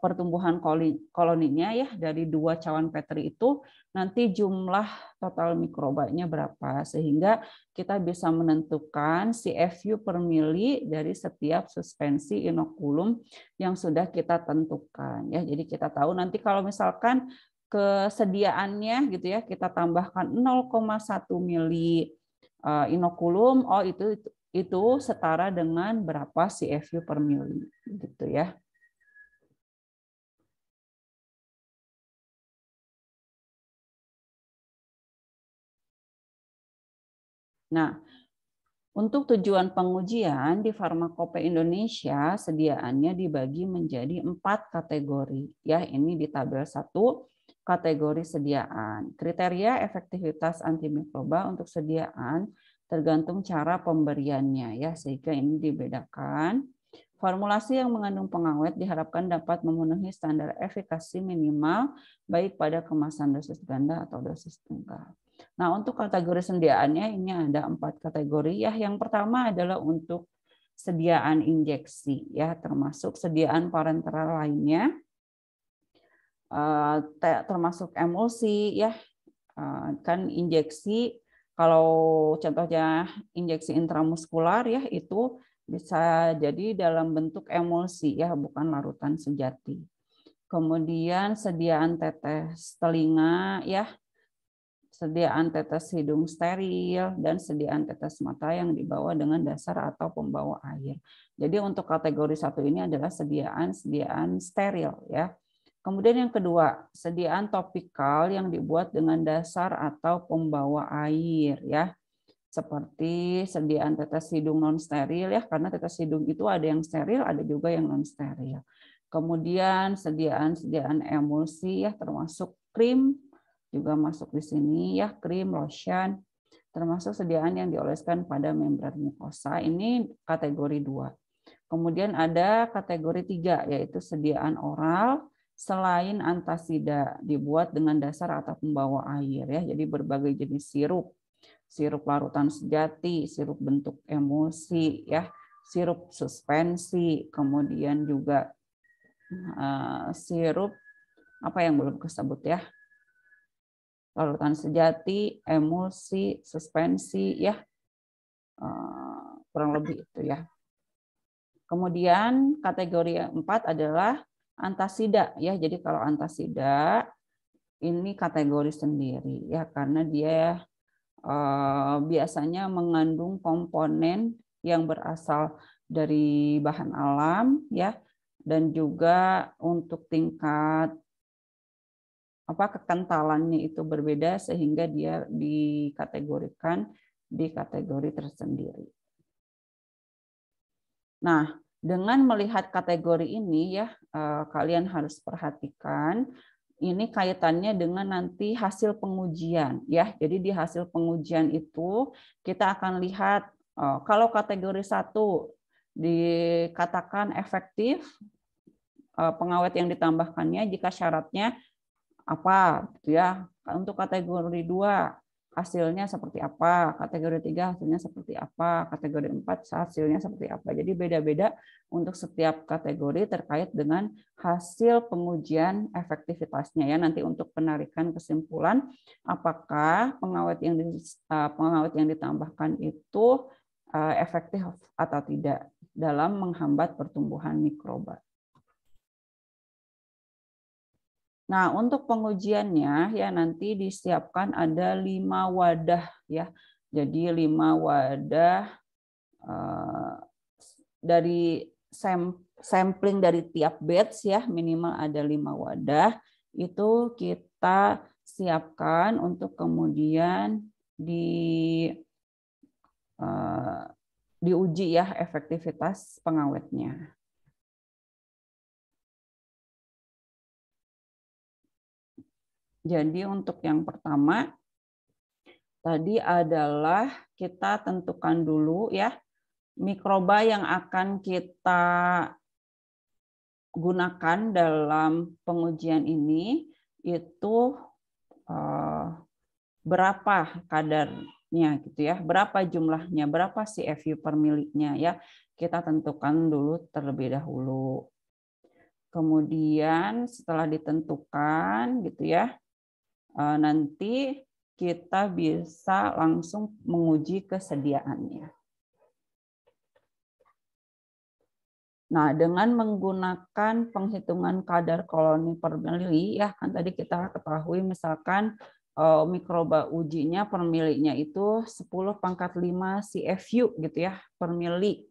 pertumbuhan koloninya ya dari 2 cawan Petri itu nanti jumlah total mikrobanya berapa sehingga kita bisa menentukan CFU per mili dari setiap suspensi inokulum yang sudah kita tentukan ya. Jadi kita tahu nanti kalau misalkan kesediaannya gitu ya kita tambahkan 0,1 mili inokulum, oh itu setara dengan berapa CFU per mili gitu ya. Nah, untuk tujuan pengujian di Farmakope Indonesia sediaannya dibagi menjadi 4 kategori ya. Ini di tabel 1 kategori sediaan. Kriteria efektivitas antimikroba untuk sediaan tergantung cara pemberiannya ya, sehingga ini dibedakan. Formulasi yang mengandung pengawet diharapkan dapat memenuhi standar efikasi minimal baik pada kemasan dosis ganda atau dosis tunggal. Nah, untuk kategori sediaannya ini ada 4 kategori ya. Yang pertama adalah untuk sediaan injeksi ya, termasuk sediaan parenteral lainnya, termasuk emulsi ya. Kan injeksi kalau contohnya injeksi intramuskular ya itu bisa jadi dalam bentuk emulsi ya, bukan larutan sejati. Kemudian sediaan tetes telinga ya, sediaan tetes hidung steril, dan sediaan tetes mata yang dibawa dengan dasar atau pembawa air. Jadi untuk kategori 1 ini adalah sediaan steril ya. Kemudian yang kedua, sediaan topikal yang dibuat dengan dasar atau pembawa air ya. Seperti sediaan tetes hidung non steril ya, karena tetes hidung itu ada yang steril, ada juga yang non steril. Kemudian sediaan emulsi ya, termasuk krim juga masuk di sini ya, krim, lotion, termasuk sediaan yang dioleskan pada membran mukosa. Ini kategori 2. Kemudian ada kategori 3 yaitu sediaan oral selain antasida dibuat dengan dasar atau pembawa air ya. Jadi berbagai jenis sirup larutan sejati, sirup bentuk emulsi ya, sirup suspensi, kemudian juga sirup apa yang belum kesebut ya, larutan sejati, emulsi, suspensi ya, kurang lebih itu ya. Kemudian kategori 4 adalah antasida ya. Jadi kalau antasida ini kategori sendiri ya, karena dia biasanya mengandung komponen yang berasal dari bahan alam ya, dan juga untuk tingkat kekentalannya itu berbeda sehingga dia dikategorikan di kategori tersendiri. Nah, dengan melihat kategori ini ya, kalian harus perhatikan ini kaitannya dengan nanti hasil pengujian ya. Jadi di hasil pengujian itu kita akan lihat kalau kategori 1 dikatakan efektif pengawet yang ditambahkannya jika syaratnya apa gitu ya. Untuk kategori 2 hasilnya seperti apa, kategori 3 hasilnya seperti apa, kategori 4 hasilnya seperti apa. Jadi beda-beda untuk setiap kategori terkait dengan hasil pengujian efektivitasnya ya. Nanti untuk penarikan kesimpulan apakah pengawet yang ditambahkan itu efektif atau tidak dalam menghambat pertumbuhan mikroba. Nah, untuk pengujiannya ya nanti disiapkan ada 5 wadah ya. Jadi 5 wadah dari sampling dari tiap batch ya, minimal ada 5 wadah. Itu kita siapkan untuk kemudian diuji ya efektivitas pengawetnya. Jadi untuk yang pertama tadi adalah kita tentukan dulu ya mikroba yang akan kita gunakan dalam pengujian ini itu berapa kadarnya gitu ya, berapa jumlahnya, berapa CFU per miliknya ya. Kita tentukan dulu terlebih dahulu. Kemudian setelah ditentukan gitu ya, nanti kita bisa langsung menguji kesediaannya. Nah, dengan menggunakan penghitungan kadar koloni per mili, ya kan tadi kita ketahui misalkan mikroba ujinya per milinya itu 10⁵ CFU gitu ya per mili.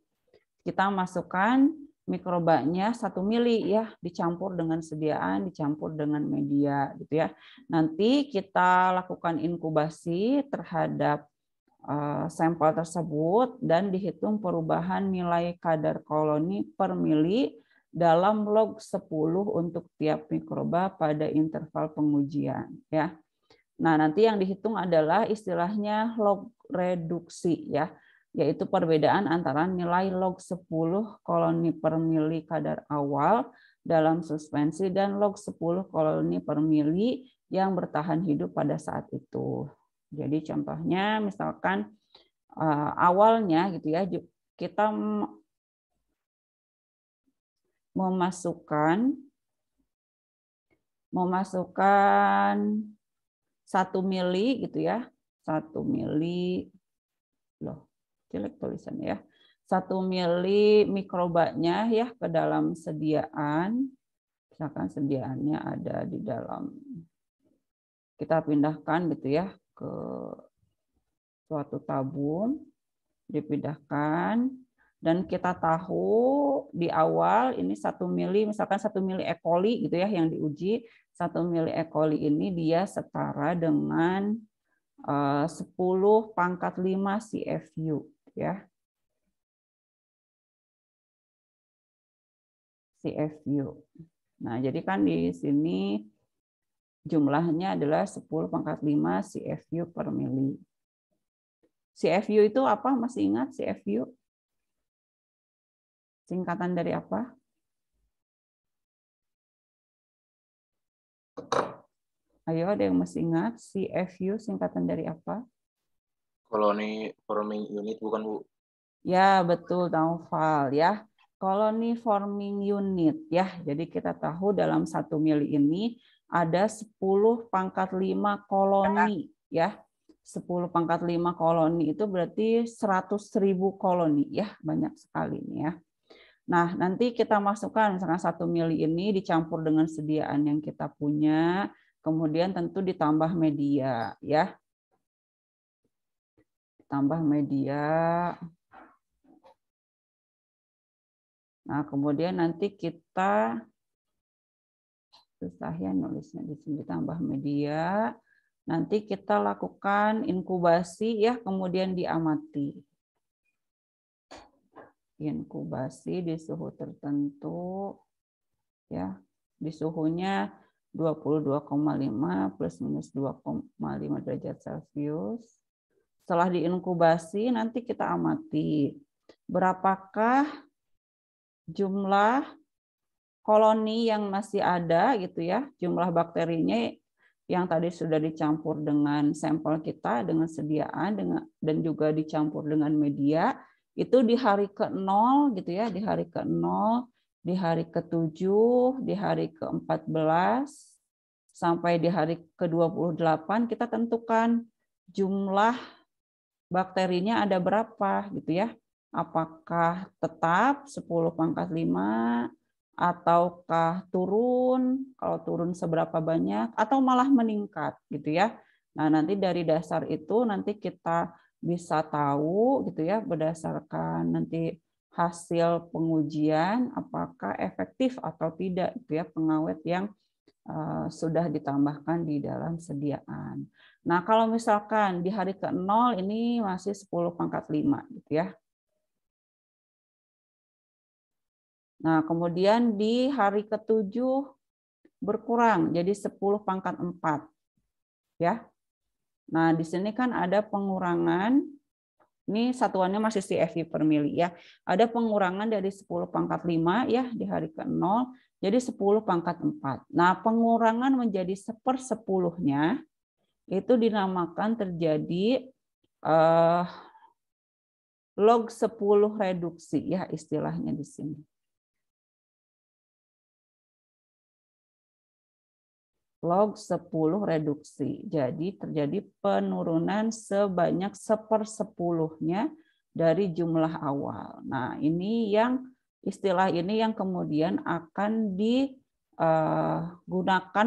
Kita masukkan mikrobanya 1 mili ya, dicampur dengan sediaan, dicampur dengan media gitu ya. Nanti kita lakukan inkubasi terhadap sampel tersebut dan dihitung perubahan nilai kadar koloni per mili dalam log 10 untuk tiap mikroba pada interval pengujian ya. Nah, nanti yang dihitung adalah istilahnya log reduksi ya, yaitu perbedaan antara nilai log 10 koloni per mili kadar awal dalam suspensi dan log 10 koloni per mili yang bertahan hidup pada saat itu. Jadi contohnya misalkan awalnya gitu ya, kita memasukkan 1 mili gitu ya, 1 mili loh, jelek tulisannya ya. 1 mili mikrobanya ya ke dalam sediaan. Misalkan sediaannya ada di dalam, kita pindahkan gitu ya ke suatu tabung, dipindahkan, dan kita tahu di awal ini 1 mili, misalkan 1 mili E. coli gitu ya yang diuji. 1 mili E. coli ini dia setara dengan 10⁵ CFU ya. CFU. Nah, jadi kan di sini jumlahnya adalah 10⁵ CFU per mili. CFU itu apa? Masih ingat CFU? Singkatan dari apa? Ayo, ada yang masih ingat CFU singkatan dari apa? Colony Forming Unit, bukan Bu? Ya, betul, Naufal ya. Colony Forming Unit ya. Jadi kita tahu dalam 1 mili ini ada 10⁵ koloni ya. 10⁵ koloni itu berarti 100.000 koloni ya, banyak sekali nih ya. Nah, nanti kita masukkan misalkan 1 mili ini dicampur dengan sediaan yang kita punya, kemudian tentu ditambah media ya. Tambah media. Nah, kemudian nanti kita, susah ya nulisnya di sini, tambah media. Nanti kita lakukan inkubasi ya, kemudian diamati. inkubasi di suhu tertentu, ya, di suhunya 22,5 plus minus 2,5 derajat Celcius. Setelah diinkubasi, nanti kita amati berapakah jumlah koloni yang masih ada gitu ya, jumlah bakterinya yang tadi sudah dicampur dengan sampel kita, dengan sediaan, dan juga dicampur dengan media, itu di hari ke-0 gitu ya, di hari ke-0, di hari ke-7, di hari ke-14, sampai di hari ke-28 kita tentukan jumlah bakterinya ada berapa gitu ya. Apakah tetap 10⁵ ataukah turun, kalau turun seberapa banyak, atau malah meningkat gitu ya. Nah, nanti dari dasar itu nanti kita bisa tahu gitu ya, berdasarkan nanti hasil pengujian apakah efektif atau tidak gitu ya pengawet yang sudah ditambahkan di dalam sediaan. Nah, kalau misalkan di hari ke-0 ini masih 10⁵ gitu ya. Nah, kemudian di hari ke-7 berkurang jadi 10⁴. Ya. Nah, di sini kan ada pengurangan, ini satuannya masih CFU per mili ya. Ada pengurangan dari 10⁵ ya di hari ke-0 jadi 10⁴. Nah, pengurangan menjadi 1/10-nya itu dinamakan terjadi log 10 reduksi ya istilahnya di sini. Log 10 reduksi. Jadi terjadi penurunan sebanyak 1/10-nya dari jumlah awal. Nah, ini yang istilah ini yang kemudian akan digunakan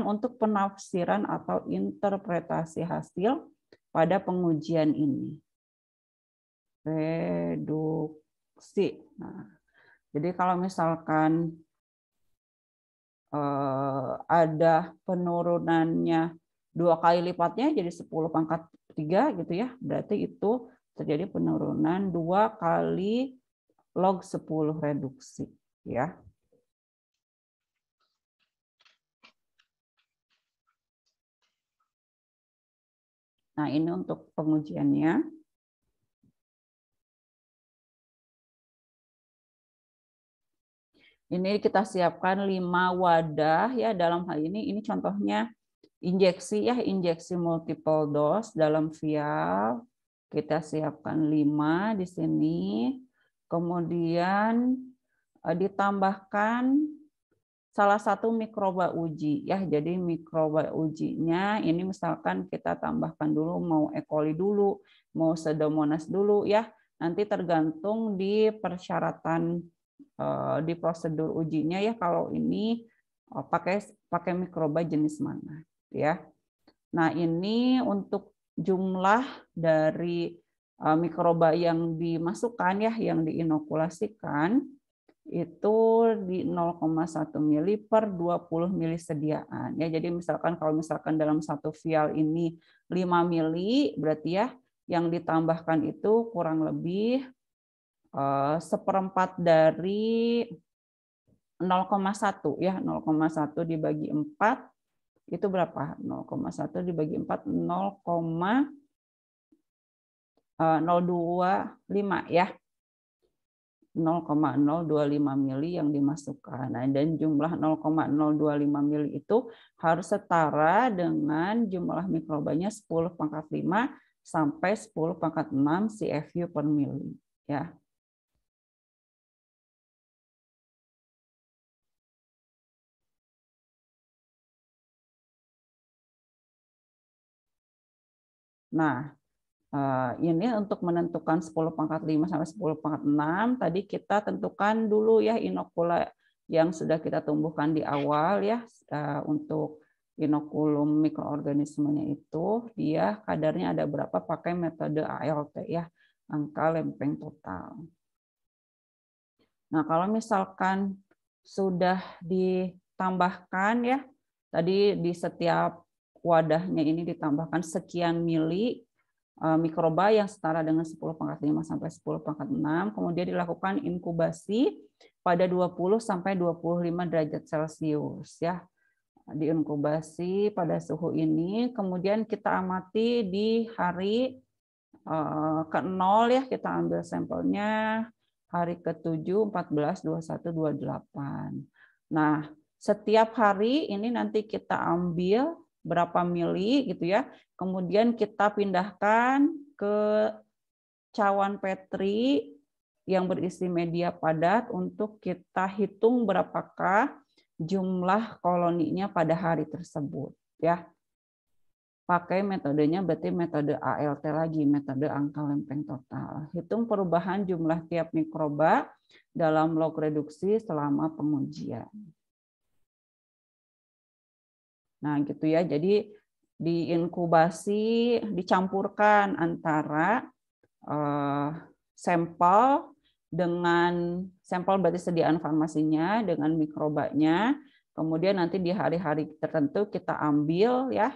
untuk penafsiran atau interpretasi hasil pada pengujian ini. Reduksi. Nah, jadi kalau misalkan ada penurunannya 2 kali lipatnya jadi 10⁵3 gitu ya. Berarti itu terjadi penurunan 2 kali log 10 reduksi ya. Nah, ini untuk pengujiannya. Ini kita siapkan 5 wadah ya, dalam hal ini contohnya injeksi ya, injeksi multiple dose dalam vial. Kita siapkan 5 di sini. Kemudian ditambahkan salah satu mikroba uji ya. Jadi mikroba ujinya ini misalkan kita tambahkan dulu mau E. coli dulu, mau Pseudomonas dulu ya. Nanti tergantung di persyaratan di prosedur ujinya ya, kalau ini pakai mikroba jenis mana ya. Nah, ini untuk jumlah dari mikroba yang dimasukkan ya, yang diinokulasikan itu di 0,1 mili per 20 mili sediaan ya. Jadi misalkan kalau misalkan dalam satu vial ini 5 mili, berarti ya yang ditambahkan itu kurang lebih 1/4 dari 0,1 ya, 0,1 dibagi 4 itu berapa? 0,1 dibagi 4 0,025 ya. 0,025 mili yang dimasukkan. Nah, dan jumlah 0,025 mili itu harus setara dengan jumlah mikrobanya 10⁵ sampai 10⁵ CFU per mili ya. Nah, ini untuk menentukan 10⁵ sampai 10⁵ tadi kita tentukan dulu ya inokula yang sudah kita tumbuhkan di awal ya. Untuk inokulum mikroorganismenya itu dia kadarnya ada berapa pakai metode ALT ya, angka lempeng total. Nah, kalau misalkan sudah ditambahkan ya, tadi di setiap wadahnya ini ditambahkan sekian mili mikroba yang setara dengan 10⁵ sampai 10⁻⁶, kemudian dilakukan inkubasi pada 20 sampai 25 derajat Celcius ya. Diinkubasi pada suhu ini, kemudian kita amati di hari ke-0 ya, kita ambil sampelnya hari ke-7, 14, 21, 28. Nah, setiap hari ini nanti kita ambil berapa mili gitu ya. Kemudian kita pindahkan ke cawan Petri yang berisi media padat untuk kita hitung berapakah jumlah koloninya pada hari tersebut ya. Pakai metodenya berarti metode ALT lagi, metode angka lempeng total. Hitung perubahan jumlah tiap mikroba dalam log reduksi selama pengujian. Nah, gitu ya. Jadi diinkubasi, dicampurkan antara sampel dengan sampel berarti sediaan farmasinya dengan mikrobanya. Kemudian nanti di hari-hari tertentu kita ambil ya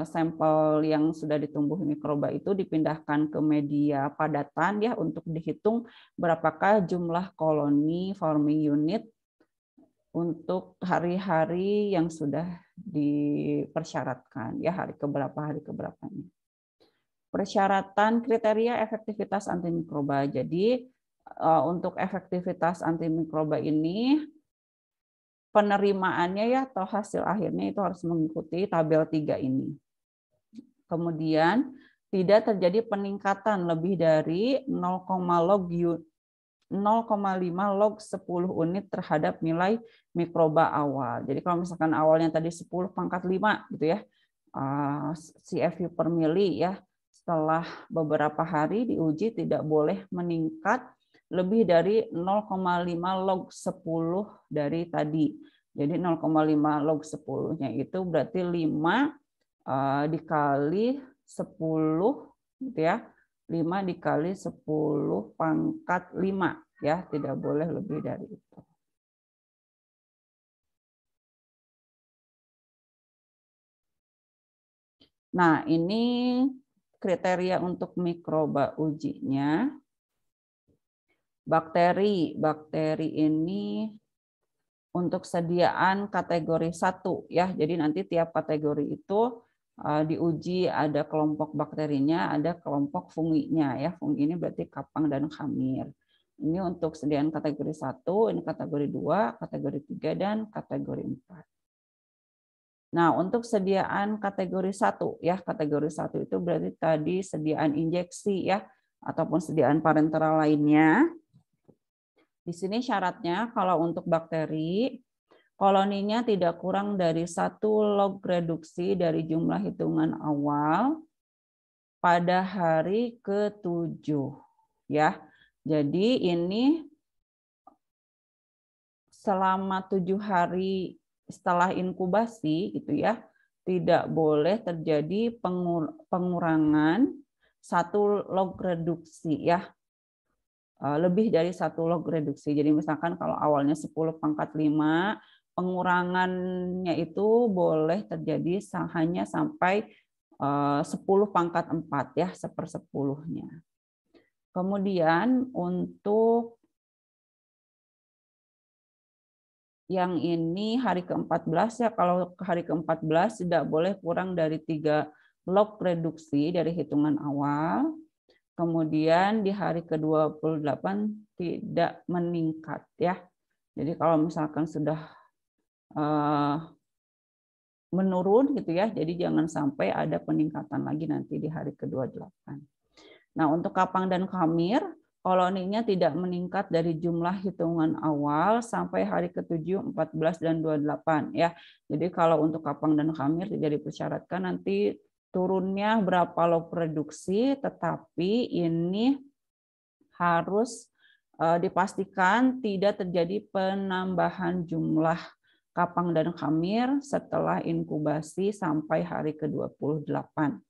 sampel yang sudah ditumbuhi mikroba itu dipindahkan ke media padatan ya untuk dihitung berapakah jumlah koloni forming unit untuk hari-hari yang sudah dipersyaratkan ya hari keberapanya. Persyaratan kriteria efektivitas antimikroba. Jadi untuk efektivitas antimikroba ini penerimaannya ya atau hasil akhirnya itu harus mengikuti tabel 3 ini. Kemudian tidak terjadi peningkatan lebih dari 0,5 log 10 unit terhadap nilai mikroba awal. Jadi kalau misalkan awalnya tadi 10⁵ gitu ya, CFU per mili ya, setelah beberapa hari diuji tidak boleh meningkat lebih dari 0,5 log 10 dari tadi. Jadi 0,5 log 10-nya itu berarti 5 dikali 10 gitu ya. 5 dikali 10⁵ ya, tidak boleh lebih dari itu. Nah, ini kriteria untuk mikroba ujinya. Bakteri ini untuk sediaan kategori 1 ya. Jadi nanti tiap kategori itu diuji ada kelompok bakterinya, ada kelompok funginya ya. Fungi ini berarti kapang dan khamir. Ini untuk sediaan kategori 1, ini kategori 2, kategori 3 dan kategori 4. Nah, untuk sediaan kategori 1 ya, kategori 1 itu berarti tadi sediaan injeksi ya ataupun sediaan parenteral lainnya. Di sini syaratnya kalau untuk bakteri, koloninya tidak kurang dari 1 log reduksi dari jumlah hitungan awal pada hari ke-7. Ya. Jadi ini selama 7 hari setelah inkubasi gitu ya, tidak boleh terjadi pengurangan 1 log reduksi ya. Lebih dari 1 log reduksi. Jadi misalkan kalau awalnya 10⁵, pengurangannya itu boleh terjadi hanya sampai 10⁴ ya, 1/10-nya. Kemudian untuk yang ini hari ke-14 ya, kalau hari ke-14 tidak boleh kurang dari 3 log reduksi dari hitungan awal. Kemudian di hari ke-28 tidak meningkat ya. Jadi kalau misalkan sudah menurun gitu ya, jadi jangan sampai ada peningkatan lagi nanti di hari ke-28. Nah, untuk kapang dan khamir, koloninya tidak meningkat dari jumlah hitungan awal sampai hari ke-7, 14 dan 28 ya. Jadi kalau untuk kapang dan khamir tidak dipersyaratkan nanti turunnya berapa log produksi, tetapi ini harus dipastikan tidak terjadi penambahan jumlah kapang dan khamir setelah inkubasi sampai hari ke-28.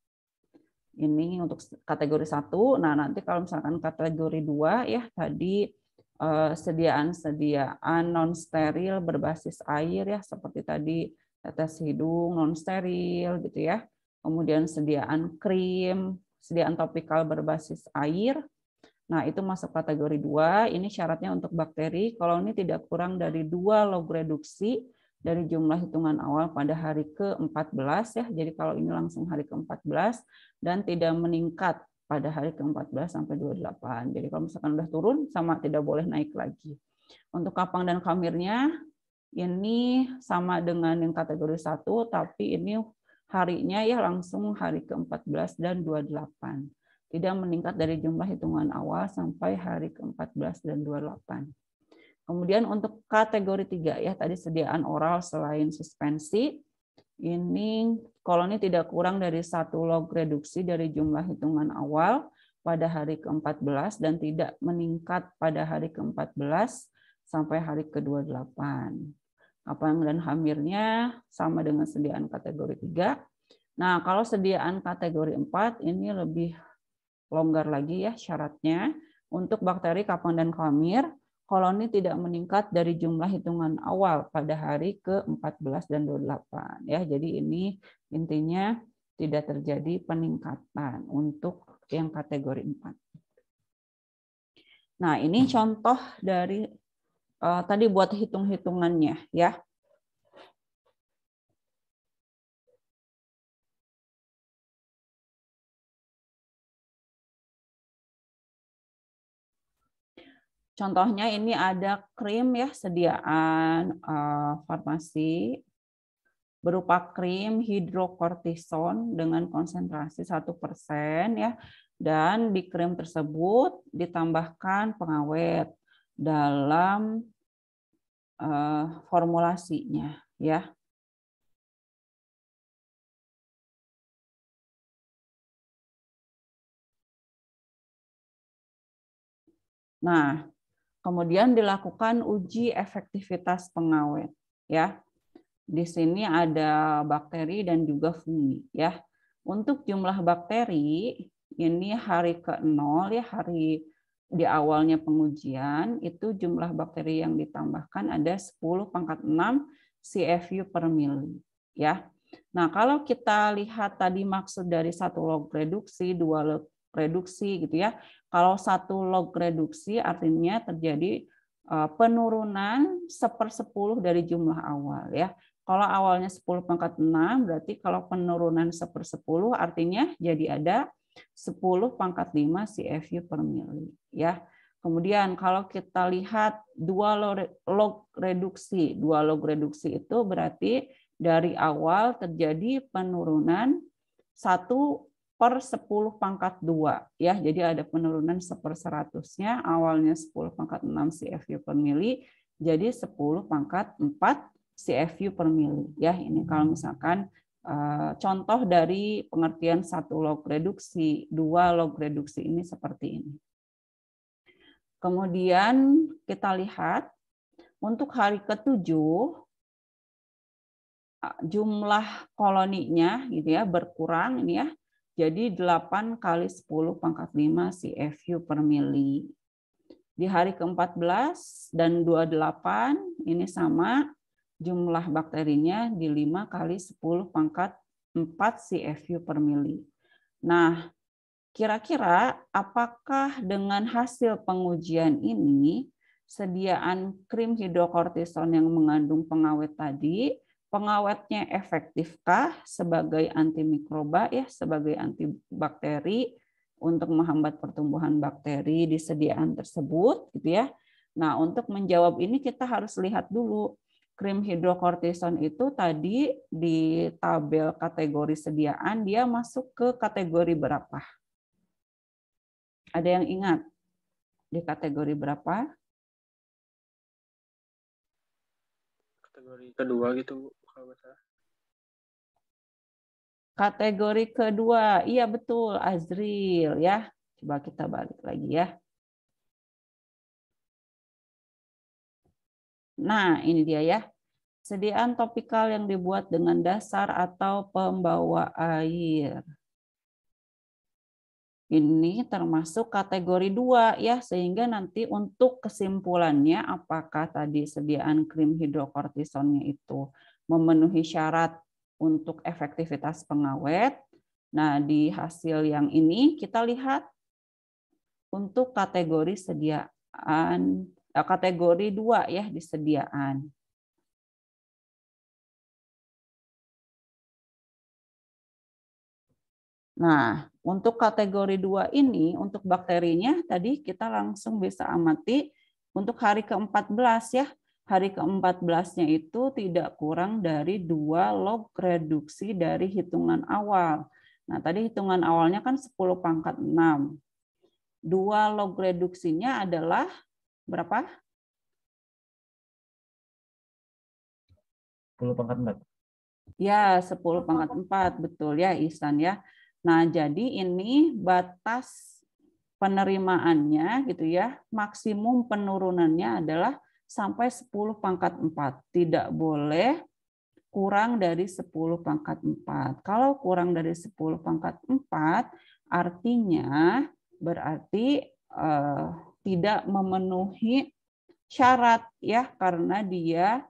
Ini untuk kategori 1. Nah, nanti kalau misalkan kategori 2 ya tadi sediaan non steril berbasis air ya seperti tadi tetes hidung non steril gitu ya. Kemudian sediaan krim sediaan topikal berbasis air. Nah, itu masuk kategori 2. Ini syaratnya untuk bakteri koloni tidak kurang dari 2 log reduksi dari jumlah hitungan awal pada hari ke-14 ya. Jadi kalau ini langsung hari ke-14 dan tidak meningkat pada hari ke-14 sampai 28. Jadi kalau misalkan udah turun sama tidak boleh naik lagi. Untuk kapang dan kamirnya ini sama dengan yang kategori 1 tapi ini harinya ya langsung hari ke-14 dan 28. Tidak meningkat dari jumlah hitungan awal sampai hari ke-14 dan 28. Kemudian untuk kategori 3 ya, tadi sediaan oral selain suspensi, ini koloni tidak kurang dari 1 log reduksi dari jumlah hitungan awal pada hari ke-14 dan tidak meningkat pada hari ke-14 sampai hari ke-28. Kapang dan hamirnya sama dengan sediaan kategori 3. Nah, kalau sediaan kategori 4 ini lebih longgar lagi ya syaratnya. Untuk bakteri kapang dan kamir, koloni tidak meningkat dari jumlah hitungan awal pada hari ke-14 dan 28 ya. Jadi ini intinya tidak terjadi peningkatan untuk yang kategori 4. Nah, ini contoh dari tadi buat hitung-hitungannya ya. Contohnya ini ada krim ya, sediaan farmasi berupa krim hidrokortison dengan konsentrasi 1% ya. Dan di krim tersebut ditambahkan pengawet dalam formulasinya ya. Nah, kemudian dilakukan uji efektivitas pengawet ya. Di sini ada bakteri dan juga fungi ya. Untuk jumlah bakteri ini hari ke-0 ya, hari di awalnya pengujian itu jumlah bakteri yang ditambahkan ada 10⁻⁶ CFU per mili ya. Nah, kalau kita lihat tadi maksud dari 1 log reduksi, 2 log reduksi gitu ya. Kalau 1 log reduksi artinya terjadi penurunan 1/10 dari jumlah awal ya. Kalau awalnya 10⁻⁶ berarti kalau penurunan 1/10 artinya jadi ada 10⁻⁵ CFU per mili ya. Kemudian kalau kita lihat 2 log reduksi, 2 log reduksi itu berarti dari awal terjadi penurunan 1/10⁻², ya. Jadi ada penurunan 1/100-nya, awalnya 10⁻⁶ CFU per mili, jadi 10⁻⁴ CFU per mili. Ya, ini kalau misalkan contoh dari pengertian 1 log reduksi, 2 log reduksi ini seperti ini. Kemudian kita lihat untuk hari ke-7 jumlah koloninya gitu ya berkurang ini ya. Jadi 8 kali 10⁻⁵ CFU per mili. Di hari ke-14 dan 28 ini sama, jumlah bakterinya di 5 kali 10⁻⁴ CFU per mili. Nah, kira-kira apakah dengan hasil pengujian ini, sediaan krim hidrokortison yang mengandung pengawet tadi, pengawetnya efektifkah sebagai antimikroba ya, sebagai antibakteri untuk menghambat pertumbuhan bakteri di sediaan tersebut gitu ya. Nah, untuk menjawab ini kita harus lihat dulu krim hidrokortison itu tadi di tabel kategori sediaan dia masuk ke kategori berapa? Ada yang ingat di kategori berapa? Kategori kedua gitu, kalau nggak salah. Kategori kedua, iya betul, Azril ya. Coba kita balik lagi ya. Nah, ini dia ya. Sediaan topikal yang dibuat dengan dasar atau pembawa air. Ini termasuk kategori 2 ya, sehingga nanti untuk kesimpulannya apakah tadi sediaan krim hidrokortisonnya itu memenuhi syarat untuk efektivitas pengawet Nah, di hasil yang ini kita lihat untuk kategori sediaan, kategori 2 ya, disediaan. Nah, untuk kategori 2 ini, untuk bakterinya tadi kita langsung bisa amati untuk hari ke-14 ya. Hari ke-14-nya itu tidak kurang dari 2 log reduksi dari hitungan awal. Nah, tadi hitungan awalnya kan 10 pangkat 6. 2 log reduksinya adalah berapa? 10 pangkat 4. Ya, 10 pangkat 4, betul ya Ihsan ya. Nah, jadi ini batas penerimaannya gitu ya, maksimum penurunannya adalah sampai 10 pangkat 4. Tidak boleh kurang dari 10 pangkat 4. Kalau kurang dari 10 pangkat 4, artinya berarti tidak memenuhi syarat ya, karena dia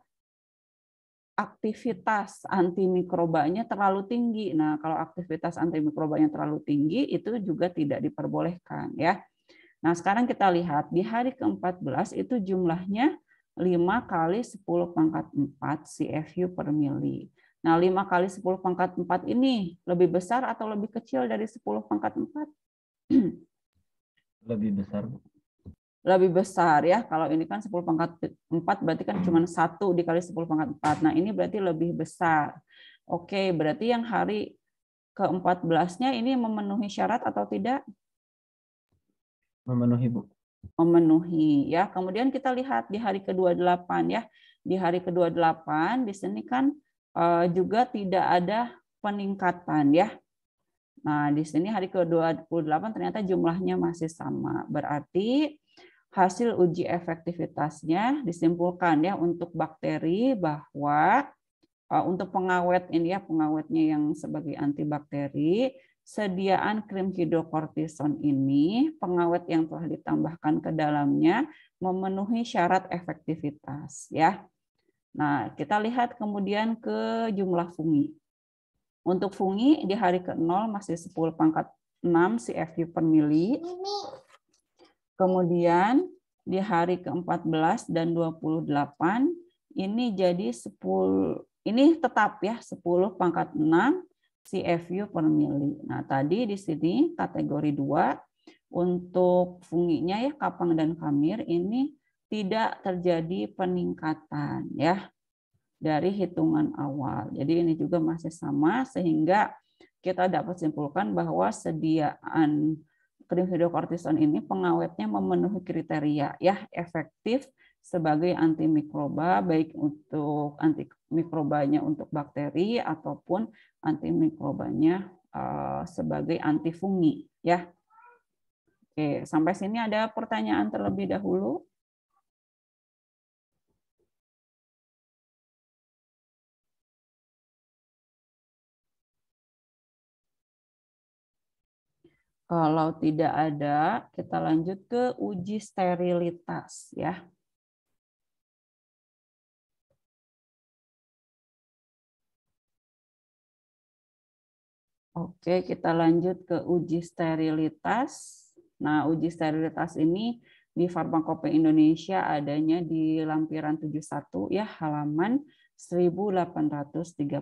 aktivitas antimikrobanya terlalu tinggi. Nah, kalau aktivitas antimikrobanya terlalu tinggi itu juga tidak diperbolehkan ya. Nah, sekarang kita lihat di hari ke-14 itu jumlahnya 5 kali 10 pangkat 4 CFU per mili. Nah, 5 kali 10 pangkat 4 ini lebih besar atau lebih kecil dari 10 pangkat 4? Lebih besar. Lebih besar ya. Kalau ini kan 10 pangkat 4 berarti kan cuma 1 dikali 10 pangkat 4. Nah, ini berarti lebih besar. Oke, berarti yang hari ke-14-nya ini memenuhi syarat atau tidak? Memenuhi, Bu. Memenuhi ya. Kemudian kita lihat di hari ke-28 ya. Di hari ke-28 di sini kan juga tidak ada peningkatan ya. Nah, di sini hari ke-28 ternyata jumlahnya masih sama. Berarti hasil uji efektivitasnya disimpulkan ya untuk bakteri bahwa untuk pengawet ini ya, pengawetnya yang sebagai antibakteri, sediaan krim hidrokortison ini, pengawet yang telah ditambahkan ke dalamnya memenuhi syarat efektivitas ya. Nah, kita lihat kemudian ke jumlah fungi. Untuk fungi di hari ke-0 masih 10 pangkat 6 CFU per mili. Kemudian di hari ke-14 dan 28 ini jadi 10, ini tetap ya 10 pangkat 6 CFU per mili. Nah, tadi di sini kategori 2 untuk funginya ya kapang dan kamir ini tidak terjadi peningkatan ya dari hitungan awal. Jadi ini juga masih sama sehingga kita dapat simpulkan bahwa sediaan krim hidrokortison ini pengawetnya memenuhi kriteria ya, efektif sebagai antimikroba baik untuk antimikrobanya untuk bakteri ataupun antimikrobanya sebagai antifungi ya. Oke, sampai sini ada pertanyaan terlebih dahulu? Kalau tidak ada, kita lanjut ke uji sterilitas ya. Oke, kita lanjut ke uji sterilitas. Nah, uji sterilitas ini di Farmakope Indonesia adanya di lampiran 71 ya, halaman 1832.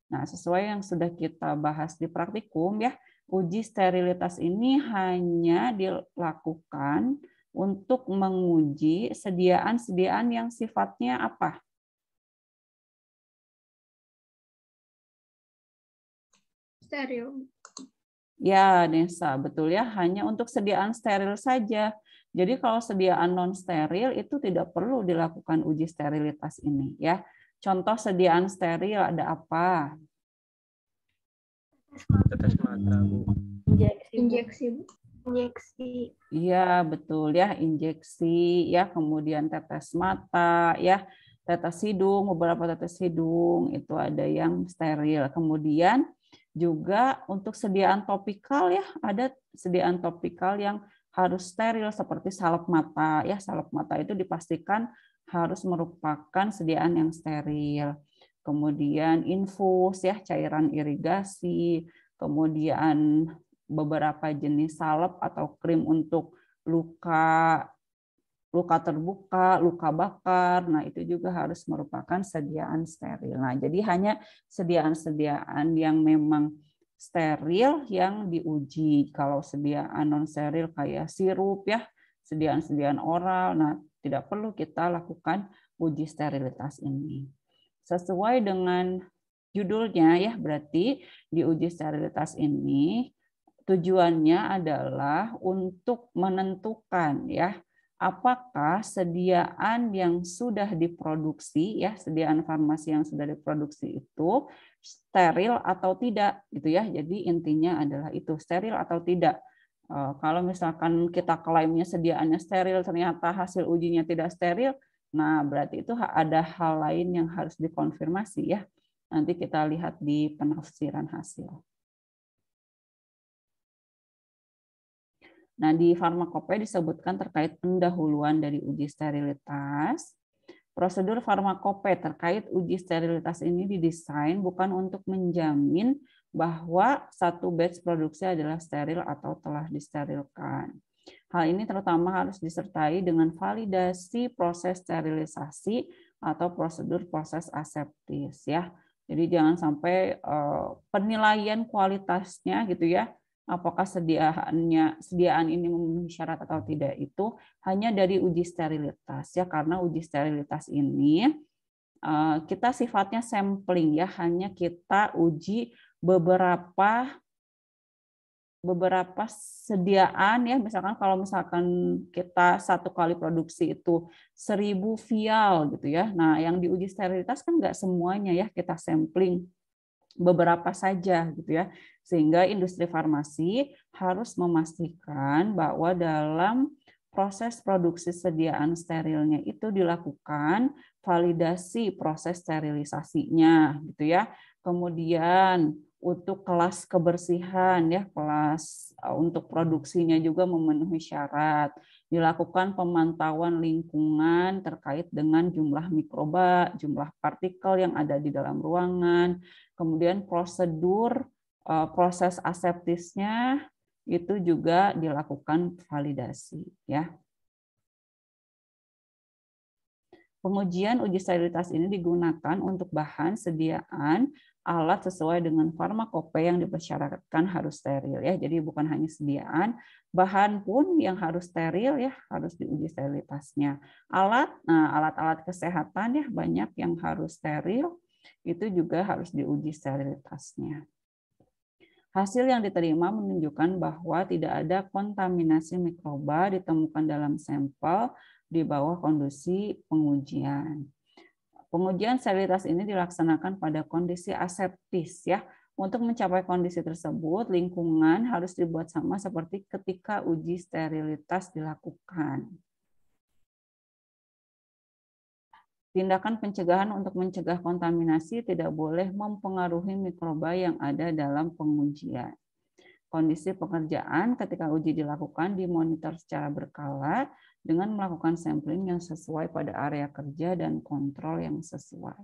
Nah, sesuai yang sudah kita bahas di praktikum ya, uji sterilitas ini hanya dilakukan untuk menguji sediaan-sediaan yang sifatnya apa? Steril. Ya, Nesa, betul ya, hanya untuk sediaan steril saja. Jadi kalau sediaan non steril itu tidak perlu dilakukan uji sterilitas ini ya. Contoh sediaan steril ada apa? Tetes mata, Bu. Injeksi. Iya, betul ya, injeksi ya, kemudian tetes mata ya, tetes hidung, beberapa tetes hidung itu ada yang steril. Kemudian juga untuk sediaan topikal ya, ada sediaan topikal yang harus steril seperti salep mata ya, salep mata itu dipastikan harus merupakan sediaan yang steril. kemudian infus ya, cairan irigasi, kemudian beberapa jenis salep atau krim untuk luka terbuka, luka bakar. Nah, itu juga harus merupakan sediaan steril. Nah, jadi hanya sediaan-sediaan yang memang steril yang diuji. Kalau sediaan non steril kayak sirup ya, sediaan-sediaan oral, nah tidak perlu kita lakukan uji sterilitas ini. Sesuai dengan judulnya ya, berarti di uji sterilitas ini tujuannya adalah untuk menentukan ya apakah sediaan yang sudah diproduksi ya, sediaan farmasi yang sudah diproduksi itu steril atau tidak gitu ya. Jadi intinya adalah itu, steril atau tidak. Kalau misalkan kita klaimnya sediaannya steril, ternyata hasil ujinya tidak steril, nah berarti itu ada hal lain yang harus dikonfirmasi ya. Nanti kita lihat di penafsiran hasil. Nah, di farmakope disebutkan terkait pendahuluan dari uji sterilitas. Prosedur farmakope terkait uji sterilitas ini didesain bukan untuk menjamin bahwa satu batch produksi adalah steril atau telah disterilkan. Hal ini terutama harus disertai dengan validasi proses sterilisasi atau prosedur proses aseptis ya. Jadi jangan sampai penilaian kualitasnya gitu ya, apakah sediaan ini memenuhi syarat atau tidak, itu hanya dari uji sterilitas ya, karena uji sterilitas ini kita sifatnya sampling ya, hanya kita uji beberapa sediaan ya, misalkan kalau misalkan kita satu kali produksi itu 1000 vial gitu ya. Nah, yang diuji sterilitas kan nggak semuanya ya, kita sampling beberapa saja gitu ya. Sehingga industri farmasi harus memastikan bahwa dalam proses produksi sediaan sterilnya itu dilakukan validasi proses sterilisasinya gitu ya. Kemudian untuk kelas kebersihan ya, kelas untuk produksinya juga memenuhi syarat. Dilakukan pemantauan lingkungan terkait dengan jumlah mikroba, jumlah partikel yang ada di dalam ruangan, kemudian prosedur proses aseptisnya itu juga dilakukan validasi ya. Pengujian uji sterilitas ini digunakan untuk bahan sediaan alat sesuai dengan farmakope yang dipersyaratkan harus steril ya. Jadi bukan hanya sediaan, bahan pun yang harus steril ya, harus diuji sterilitasnya. Alat, nah alat-alat kesehatan ya banyak yang harus steril, itu juga harus diuji sterilitasnya. Hasil yang diterima menunjukkan bahwa tidak ada kontaminasi mikroba ditemukan dalam sampel di bawah kondisi pengujian. Pengujian sterilitas ini dilaksanakan pada kondisi aseptis ya. Untuk mencapai kondisi tersebut, lingkungan harus dibuat sama seperti ketika uji sterilitas dilakukan. Tindakan pencegahan untuk mencegah kontaminasi tidak boleh mempengaruhi mikroba yang ada dalam pengujian. Kondisi pekerjaan ketika uji dilakukan dimonitor secara berkala dengan melakukan sampling yang sesuai pada area kerja dan kontrol yang sesuai.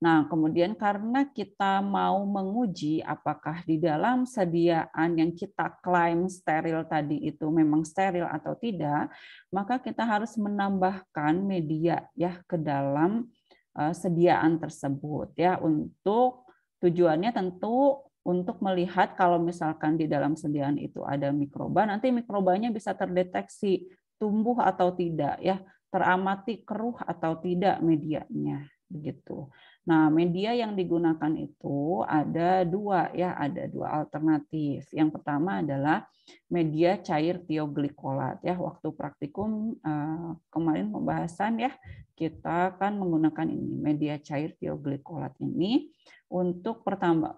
Nah, kemudian karena kita mau menguji apakah di dalam sediaan yang kita klaim steril tadi itu memang steril atau tidak, maka kita harus menambahkan media ya ke dalam sediaan tersebut ya, untuk tujuannya tentu untuk melihat kalau misalkan di dalam sediaan itu ada mikroba, nanti mikrobanya bisa terdeteksi tumbuh atau tidak ya, teramati keruh atau tidak medianya begitu. Nah, media yang digunakan itu ada dua ya, ada dua alternatif. Yang pertama adalah media cair tioglikolat ya. Waktu praktikum kemarin pembahasan ya, kita kan menggunakan ini media cair tioglikolat ini untuk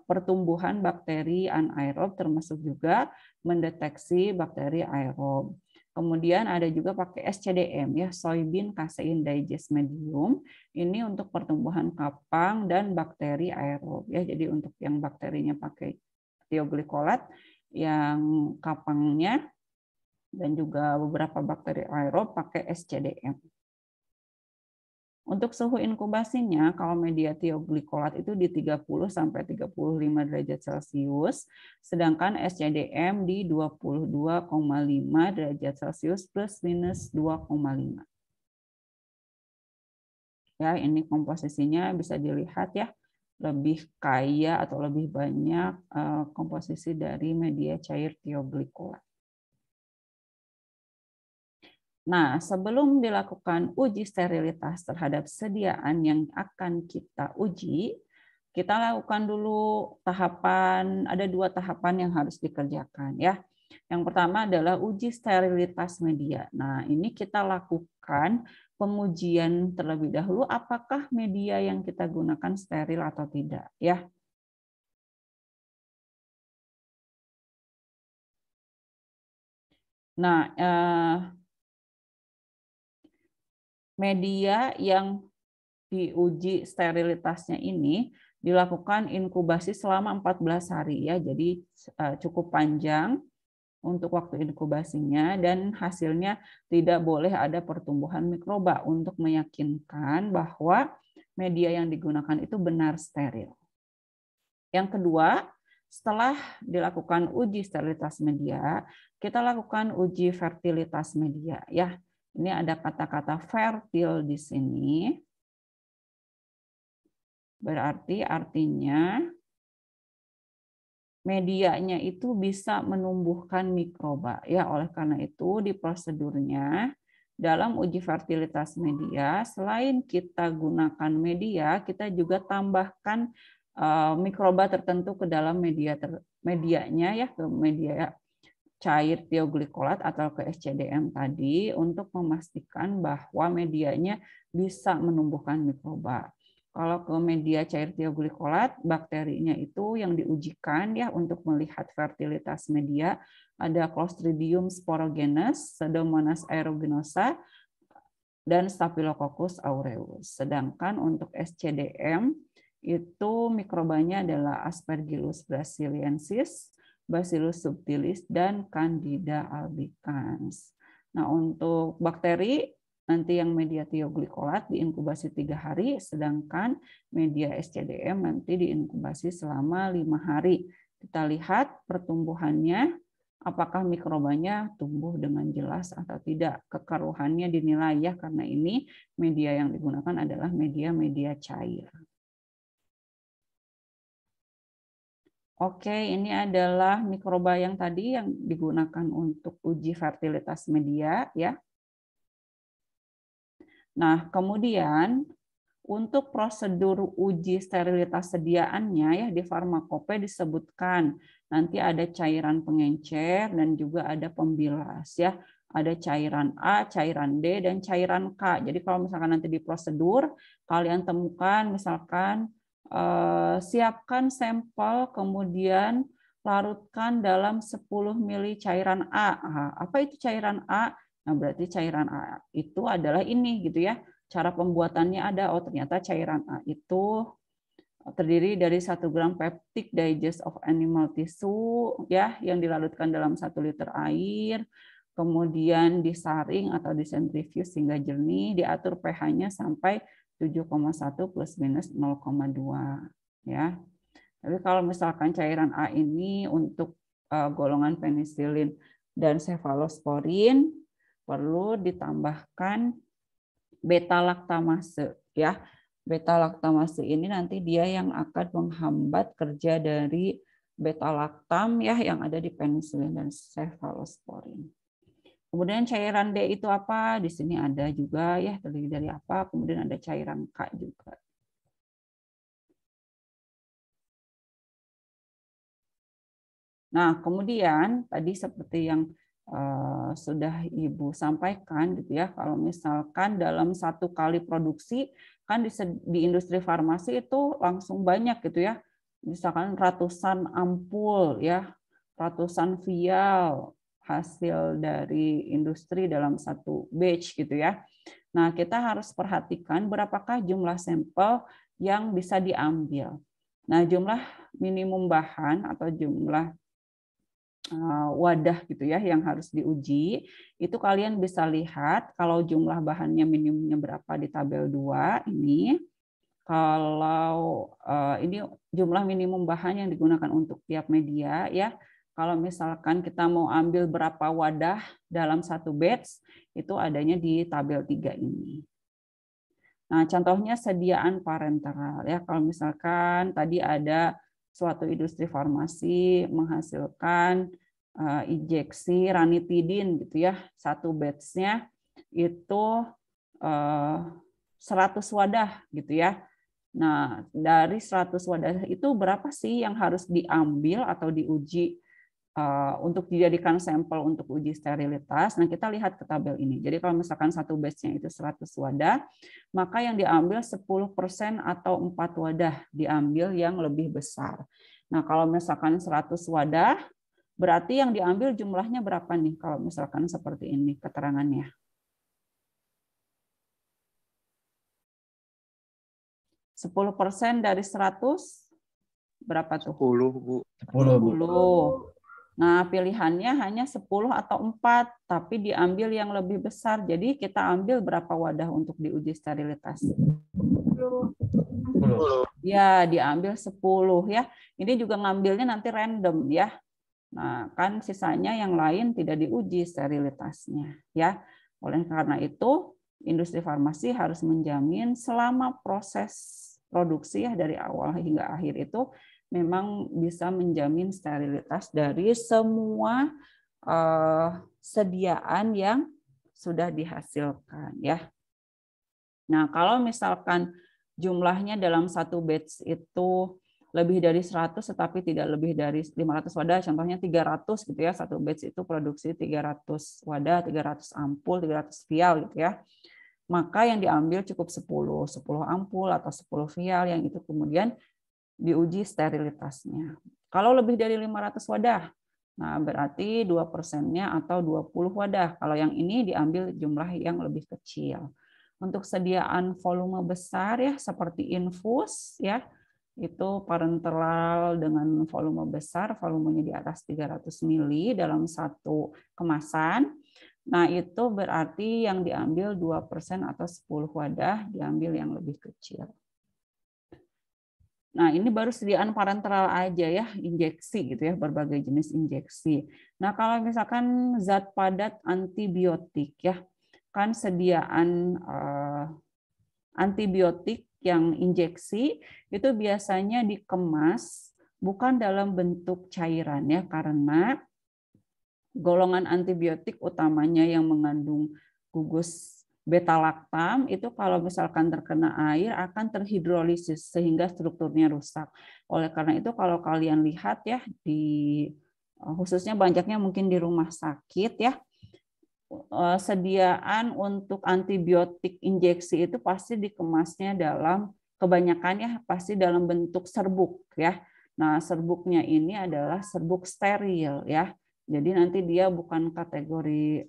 pertumbuhan bakteri anaerob termasuk juga mendeteksi bakteri aerob. Kemudian ada juga pakai SCDM ya, soybean casein digest medium. Ini untuk pertumbuhan kapang dan bakteri aerob ya. Jadi untuk yang bakterinya pakai tioglikolat, yang kapangnya dan juga beberapa bakteri aerob pakai SCDM. Untuk suhu inkubasinya, kalau media tioglycolat itu di 30 sampai 35 derajat Celcius, sedangkan SCDM di 22,5 derajat Celcius plus minus 2,5. Ya, ini komposisinya bisa dilihat ya, lebih kaya atau lebih banyak komposisi dari media cair tioglycolat. Nah, sebelum dilakukan uji sterilitas terhadap sediaan yang akan kita uji, kita lakukan dulu tahapan, ada 2 tahapan yang harus dikerjakan ya. Yang pertama adalah uji sterilitas media. Nah, ini kita lakukan pengujian terlebih dahulu apakah media yang kita gunakan steril atau tidak ya. Nah, media yang diuji sterilitasnya ini dilakukan inkubasi selama 14 hari ya. Jadi cukup panjang untuk waktu inkubasinya dan hasilnya tidak boleh ada pertumbuhan mikroba untuk meyakinkan bahwa media yang digunakan itu benar steril. Yang kedua, setelah dilakukan uji sterilitas media, kita lakukan uji fertilitas media ya. Ini ada kata-kata fertil di sini. Berarti artinya medianya itu bisa menumbuhkan mikroba ya. Oleh karena itu di prosedurnya dalam uji fertilitas media selain kita gunakan media, kita juga tambahkan mikroba tertentu ke dalam medianya ya, ke media cair tioglycolat atau ke SCDM tadi untuk memastikan bahwa medianya bisa menumbuhkan mikroba. Kalau ke media cair tioglycolat, bakterinya itu yang diujikan ya untuk melihat fertilitas media ada Clostridium sporogenus, Pseudomonas aeruginosa, dan Staphylococcus aureus. Sedangkan untuk SCDM itu mikrobanya adalah Aspergillus brasiliensis, Bacillus subtilis, dan Candida albicans. Nah, untuk bakteri nanti yang media tioglycolat diinkubasi 3 hari, sedangkan media SCDM nanti diinkubasi selama 5 hari. Kita lihat pertumbuhannya, apakah mikrobanya tumbuh dengan jelas atau tidak. Kekeruhannya dinilai ya, karena ini media yang digunakan adalah media cair. Oke, ini adalah mikroba yang tadi yang digunakan untuk uji fertilitas media ya. Nah, kemudian untuk prosedur uji sterilitas sediaannya ya di farmakope disebutkan nanti ada cairan pengencer dan juga ada pembilas ya. Ada cairan A, cairan D, dan cairan K. Jadi kalau misalkan nanti di prosedur kalian temukan misalkan siapkan sampel kemudian larutkan dalam 10 ml cairan A. Apa itu cairan A? Nah, berarti cairan A itu adalah ini gitu ya. Cara pembuatannya ada, oh ternyata cairan A itu terdiri dari 1 gram peptic digest of animal tissue ya yang dilarutkan dalam 1 liter air, kemudian disaring atau disentrifuge hingga jernih, diatur pH-nya sampai 7,1 plus minus 0,2 ya. Tapi kalau misalkan cairan A ini untuk golongan penisilin dan cefalosporin perlu ditambahkan beta laktamase ya. Beta laktamase ini nanti dia yang akan menghambat kerja dari beta laktam ya yang ada di penisilin dan cefalosporin. Kemudian cairan D itu apa? Di sini ada juga ya, terdiri dari apa? Kemudian ada cairan K juga. Nah, kemudian tadi seperti yang sudah Ibu sampaikan gitu ya, kalau misalkan dalam 1 kali produksi kan di industri farmasi itu langsung banyak gitu ya, misalkan ratusan ampul ya, ratusan vial hasil dari industri dalam 1 batch gitu ya. Nah, kita harus perhatikan berapakah jumlah sampel yang bisa diambil. Nah, jumlah minimum bahan atau jumlah wadah gitu ya yang harus diuji. Itu kalian bisa lihat kalau jumlah bahannya minimumnya berapa di tabel 2 ini. Kalau ini jumlah minimum bahan yang digunakan untuk tiap media ya. Kalau misalkan kita mau ambil berapa wadah dalam satu batch, itu adanya di tabel 3 ini. Nah, contohnya sediaan parenteral ya. Kalau misalkan tadi ada suatu industri farmasi menghasilkan injeksi ranitidin gitu ya, satu batch-nya itu 100 wadah gitu ya. Nah, dari 100 wadah itu berapa sih yang harus diambil atau diuji untuk dijadikan sampel untuk uji sterilitas? Nah, kita lihat ke tabel ini. Jadi kalau misalkan satu batch-nya itu 100 wadah, maka yang diambil 10% atau 4 wadah diambil yang lebih besar. Nah, kalau misalkan 100 wadah, berarti yang diambil jumlahnya berapa nih kalau misalkan seperti ini keterangannya? 10% dari 100 berapa tuh? 10, Bu. 10, Bu. 10. Nah, pilihannya hanya 10 atau 4, tapi diambil yang lebih besar. Jadi kita ambil berapa wadah untuk diuji sterilitas? 10. Ya, diambil 10 ya. Ini juga ngambilnya nanti random ya. Nah, kan sisanya yang lain tidak diuji sterilitasnya ya. Oleh karena itu, industri farmasi harus menjamin selama proses produksi ya dari awal hingga akhir itu memang bisa menjamin sterilitas dari semua sediaan yang sudah dihasilkan ya. Nah, kalau misalkan jumlahnya dalam satu batch itu lebih dari 100 tetapi tidak lebih dari 500 wadah, contohnya 300 gitu ya, satu batch itu produksi 300 wadah, 300 ampul, 300 vial gitu ya. Maka yang diambil cukup 10 ampul atau 10 vial yang itu kemudian diuji sterilitasnya. Kalau lebih dari 500 wadah, nah berarti 2%-nya atau 20 wadah. Kalau yang ini diambil jumlah yang lebih kecil. Untuk sediaan volume besar ya seperti infus ya, itu parenteral dengan volume besar, volumenya di atas 300 ml dalam satu kemasan. Nah, itu berarti yang diambil 2% atau 10 wadah diambil yang lebih kecil. Nah, ini baru sediaan parenteral aja ya, injeksi gitu ya, berbagai jenis injeksi. Nah, kalau misalkan zat padat antibiotik ya, kan sediaan antibiotik yang injeksi itu biasanya dikemas bukan dalam bentuk cairan ya, karena golongan antibiotik utamanya yang mengandung gugus beta-laktam itu kalau misalkan terkena air akan terhidrolisis sehingga strukturnya rusak. Oleh karena itu kalau kalian lihat ya di khususnya banyaknya mungkin di rumah sakit ya, sediaan untuk antibiotik injeksi itu pasti dikemasnya dalam kebanyakan ya pasti dalam bentuk serbuk ya. Nah, serbuknya ini adalah serbuk steril ya. Jadi nanti dia bukan kategorinya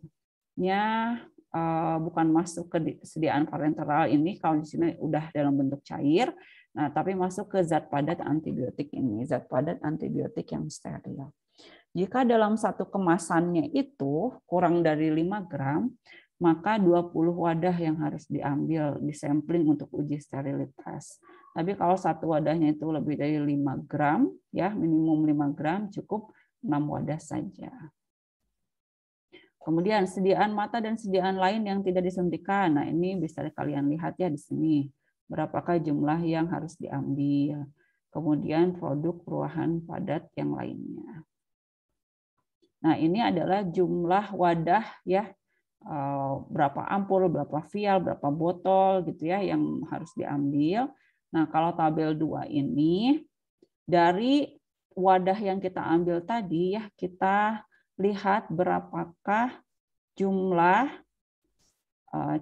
bukan masuk ke sediaan parenteral ini kalau di sini udah dalam bentuk cair. Nah, tapi masuk ke zat padat antibiotik ini, zat padat antibiotik yang steril. Jika dalam satu kemasannya itu kurang dari 5 gram, maka 20 wadah yang harus diambil, disampling untuk uji sterilitas. Tapi kalau satu wadahnya itu lebih dari 5 gram, ya minimum 5 gram, cukup 6 wadah saja. Kemudian sediaan mata dan sediaan lain yang tidak disuntikan. Nah, ini bisa kalian lihat ya di sini. Berapakah jumlah yang harus diambil. Kemudian produk ruahan padat yang lainnya. Nah, ini adalah jumlah wadah ya. Berapa ampul, berapa vial, berapa botol gitu ya yang harus diambil. Nah, kalau tabel 2 ini dari wadah yang kita ambil tadi ya kita lihat berapakah jumlah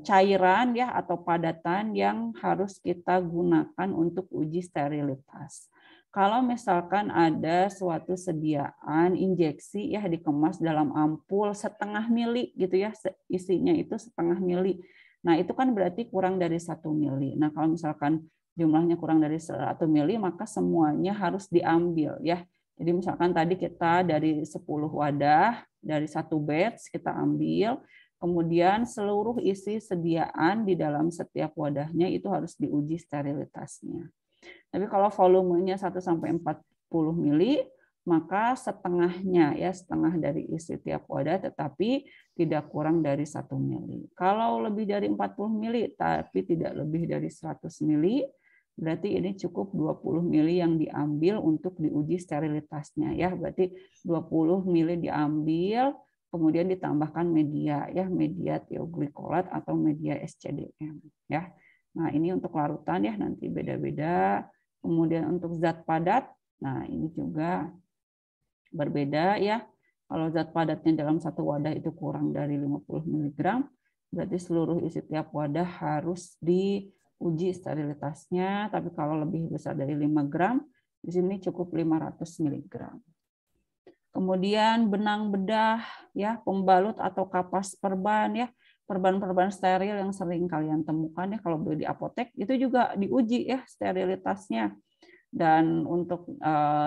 cairan ya atau padatan yang harus kita gunakan untuk uji sterilitas. Kalau misalkan ada suatu sediaan injeksi ya dikemas dalam ampul setengah mili gitu ya, isinya itu setengah mili. Nah, itu kan berarti kurang dari 1 mili. Nah, kalau misalkan jumlahnya kurang dari 1 mili, maka semuanya harus diambil ya. Jadi misalkan tadi kita dari 10 wadah, dari satu batch kita ambil, kemudian seluruh isi sediaan di dalam setiap wadahnya itu harus diuji sterilitasnya. Tapi kalau volumenya 1 sampai 40 mili, maka setengahnya ya, setengah dari isi tiap wadah, tetapi tidak kurang dari 1 mili. Kalau lebih dari 40 mili tapi tidak lebih dari 100 mili, berarti ini cukup 20 mili yang diambil untuk diuji sterilitasnya ya. Berarti 20 mili diambil, kemudian ditambahkan media ya, media tioglikolat atau media SCDM ya. Nah, ini untuk larutan ya, nanti beda-beda. Kemudian untuk zat padat, nah ini juga berbeda ya. Kalau zat padatnya dalam satu wadah itu kurang dari 50 mg, berarti seluruh isi tiap wadah harus diuji sterilitasnya. Tapi kalau lebih besar dari 5 gram, di sini cukup 500 mg. Kemudian benang bedah ya, pembalut atau kapas perban ya. Perban-perban steril yang sering kalian temukan ya kalau beli di apotek, itu juga diuji ya sterilitasnya. Dan untuk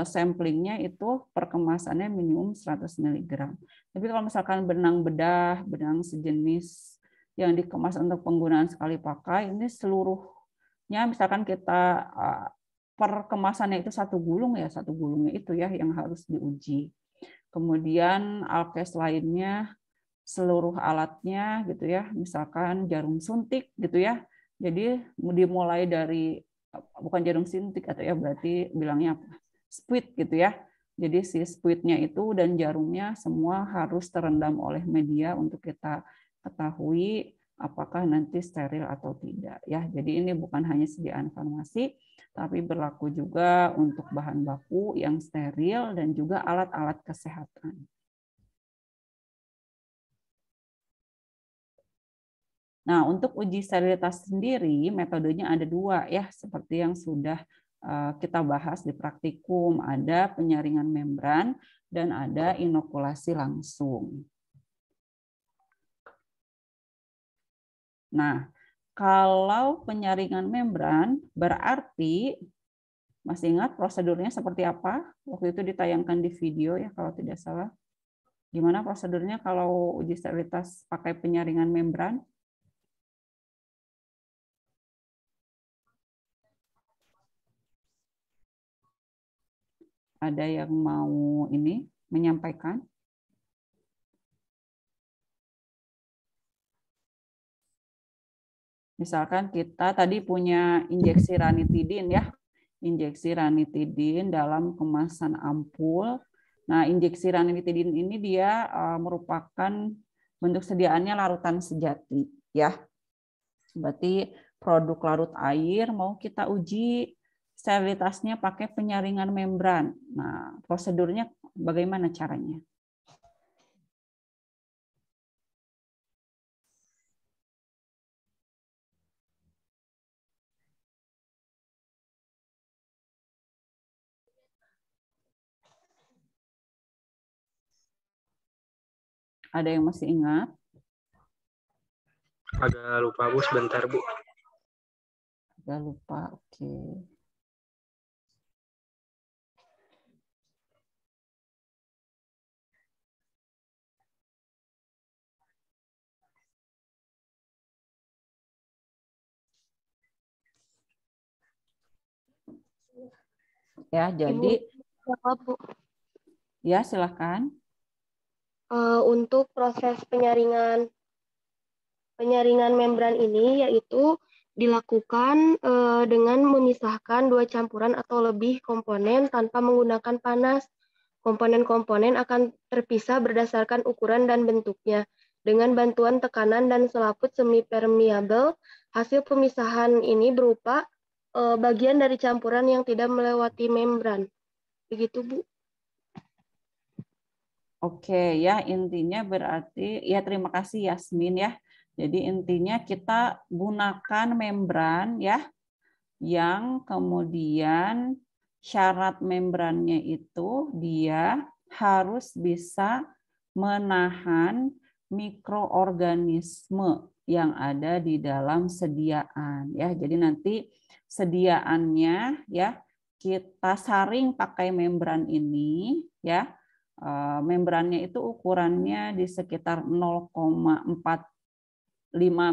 samplingnya itu per kemasannya minimum 100 mg. Tapi kalau misalkan benang bedah, benang sejenis yang dikemas untuk penggunaan sekali pakai, ini seluruhnya misalkan kita per kemasannya itu 1 gulung ya, 1 gulungnya itu ya yang harus diuji. Kemudian alkes lainnya seluruh alatnya gitu ya, misalkan jarum suntik gitu ya. Jadi dimulai dari, bukan jarum suntik atau ya, berarti bilangnya apa? Spuit gitu ya. Jadi si spuitnya itu dan jarumnya semua harus terendam oleh media untuk kita ketahui apakah nanti steril atau tidak ya. Jadi ini bukan hanya sediaan farmasi, tapi berlaku juga untuk bahan baku yang steril dan juga alat-alat kesehatan. Nah, untuk uji sterilitas sendiri, metodenya ada 2 ya, seperti yang sudah kita bahas di praktikum. Ada penyaringan membran dan ada inokulasi langsung. Nah, kalau penyaringan membran berarti, masih ingat prosedurnya seperti apa? Waktu itu ditayangkan di video ya, kalau tidak salah. Gimana prosedurnya kalau uji sterilitas pakai penyaringan membran? Ada yang mau ini menyampaikan? Misalkan kita tadi punya injeksi ranitidin ya, injeksi ranitidin dalam kemasan ampul. Nah, injeksi ranitidin ini dia merupakan bentuk sediaannya larutan sejati ya. Berarti produk larut air mau kita uji sterilitasnya pakai penyaringan membran. Nah, prosedurnya bagaimana caranya? Ada yang masih ingat? Agak lupa Bu, sebentar Bu. Agak lupa, oke. Ya, jadi Bu. Ya, silakan. Untuk proses penyaringan membran ini yaitu dilakukan dengan memisahkan 2 campuran atau lebih komponen tanpa menggunakan panas. Komponen-komponen akan terpisah berdasarkan ukuran dan bentuknya. Dengan bantuan tekanan dan selaput semi-permeable, hasil pemisahan ini berupa bagian dari campuran yang tidak melewati membran. Begitu, Bu. Oke, ya intinya berarti, ya terima kasih Yasmin ya. Jadi intinya kita gunakan membran ya, yang kemudian syarat membrannya itu dia harus bisa menahan mikroorganisme yang ada di dalam sediaan ya. Jadi nanti sediaannya ya kita saring pakai membran ini, ya. Membrannya itu ukurannya di sekitar 0,45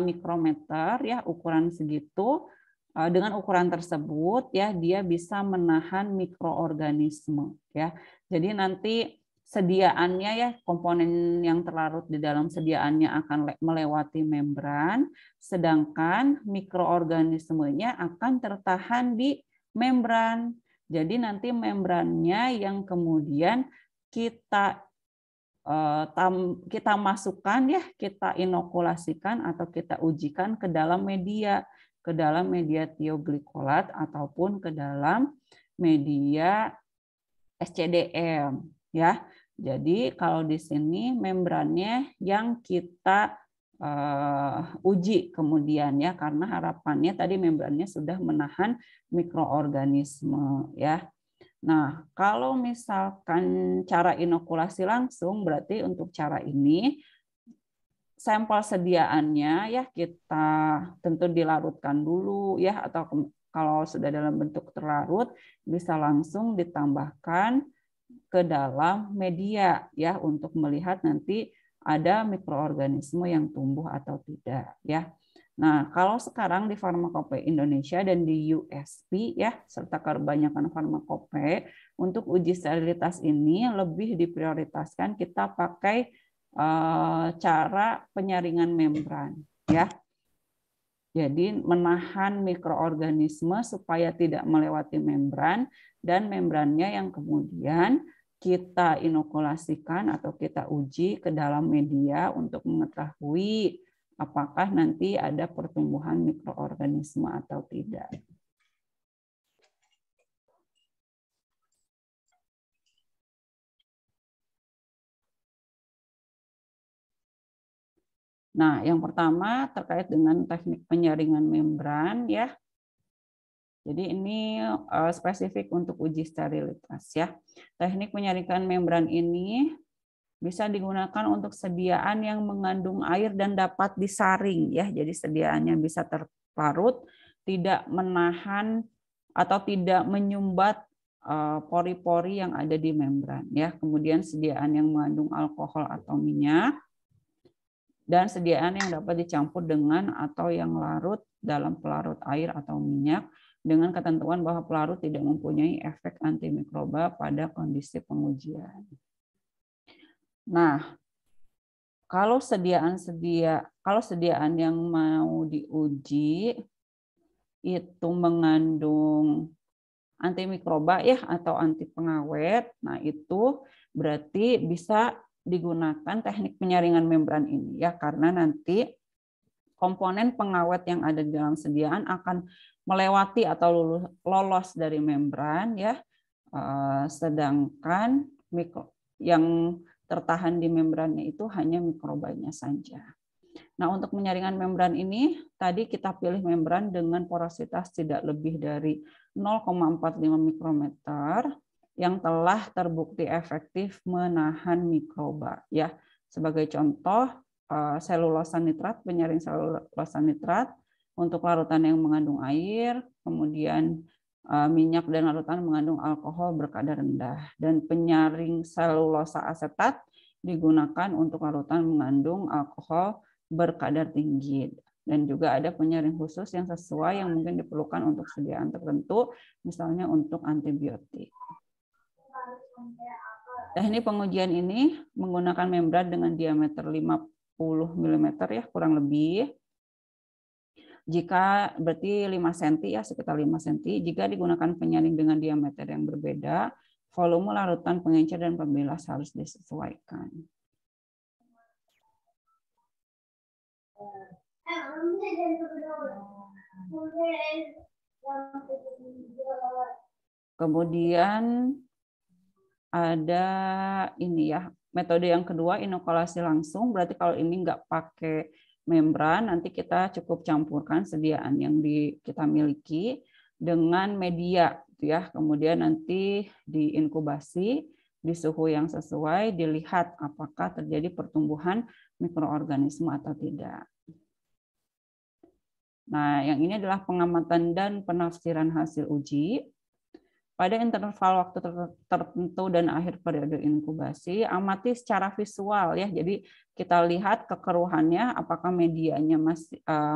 mikrometer, ya, ukuran segitu. Dengan ukuran tersebut, ya, dia bisa menahan mikroorganisme, ya. Jadi nanti sediaannya, ya, komponen yang terlarut di dalam sediaannya akan melewati membran, sedangkan mikroorganismenya akan tertahan di membran. Jadi nanti membrannya yang kemudian kita masukkan, ya, kita inokulasikan atau kita ujikan ke dalam media tioglikolat ataupun ke dalam media SCDM, ya. Jadi kalau di sini membrannya yang kita uji kemudian, ya, karena harapannya tadi membrannya sudah menahan mikroorganisme, ya. Nah, kalau misalkan cara inokulasi langsung, berarti untuk cara ini sampel sediaannya, ya, kita tentu dilarutkan dulu, ya, atau kalau sudah dalam bentuk terlarut bisa langsung ditambahkan ke dalam media, ya, untuk melihat nanti ada mikroorganisme yang tumbuh atau tidak, ya. Nah, kalau sekarang di Farmakope Indonesia dan di USP, ya, serta kebanyakan farmakope, untuk uji sterilitas ini lebih diprioritaskan kita pakai cara penyaringan membran, ya. Jadi menahan mikroorganisme supaya tidak melewati membran, dan membrannya yang kemudian kita inokulasikan atau kita uji ke dalam media untuk mengetahui apakah nanti ada pertumbuhan mikroorganisme atau tidak. Nah, yang pertama terkait dengan teknik penyaringan membran, ya. Jadi ini spesifik untuk uji sterilitas, ya. Teknik penyaringan membran ini bisa digunakan untuk sediaan yang mengandung air dan dapat disaring, ya. Jadi sediaannya bisa terlarut, tidak menahan atau tidak menyumbat pori-pori yang ada di membran, ya. Kemudian sediaan yang mengandung alkohol atau minyak, dan sediaan yang dapat dicampur dengan atau yang larut dalam pelarut air atau minyak, dengan ketentuan bahwa pelarut tidak mempunyai efek antimikroba pada kondisi pengujian. Nah, kalau sediaan yang mau diuji itu mengandung antimikroba, ya, atau anti pengawet, nah itu berarti bisa digunakan teknik penyaringan membran ini, ya, karena nanti komponen pengawet yang ada di dalam sediaan akan melewati atau lolos dari membran, ya, sedangkan yang tertahan di membrannya itu hanya mikrobanya saja. Nah, untuk penyaringan membran ini, tadi kita pilih membran dengan porositas tidak lebih dari 0,45 mikrometer yang telah terbukti efektif menahan mikroba, ya. Sebagai contoh, selulosa nitrat, penyaring selulosa nitrat untuk larutan yang mengandung air, kemudian minyak dan larutan mengandung alkohol berkadar rendah, dan penyaring selulosa asetat digunakan untuk larutan mengandung alkohol berkadar tinggi. Dan juga ada penyaring khusus yang sesuai yang mungkin diperlukan untuk sediaan tertentu, misalnya untuk antibiotik. Teknik pengujian ini menggunakan membran dengan diameter 50 mm, ya, kurang lebih. Jika berarti 5 cm, ya, sekitar 5 cm. Jika digunakan penyaring dengan diameter yang berbeda, volume larutan pengencer dan pembilas harus disesuaikan. Kemudian ada ini, ya, metode yang kedua, inokulasi langsung. Berarti kalau ini nggak pakai membran, nanti kita cukup campurkan sediaan yang kita miliki dengan media, ya. Kemudian nanti diinkubasi di suhu yang sesuai, dilihat apakah terjadi pertumbuhan mikroorganisme atau tidak. Nah, yang ini adalah pengamatan dan penafsiran hasil uji. Pada interval waktu tertentu dan akhir periode inkubasi, amati secara visual ya. Jadi kita lihat kekeruhannya, apakah medianya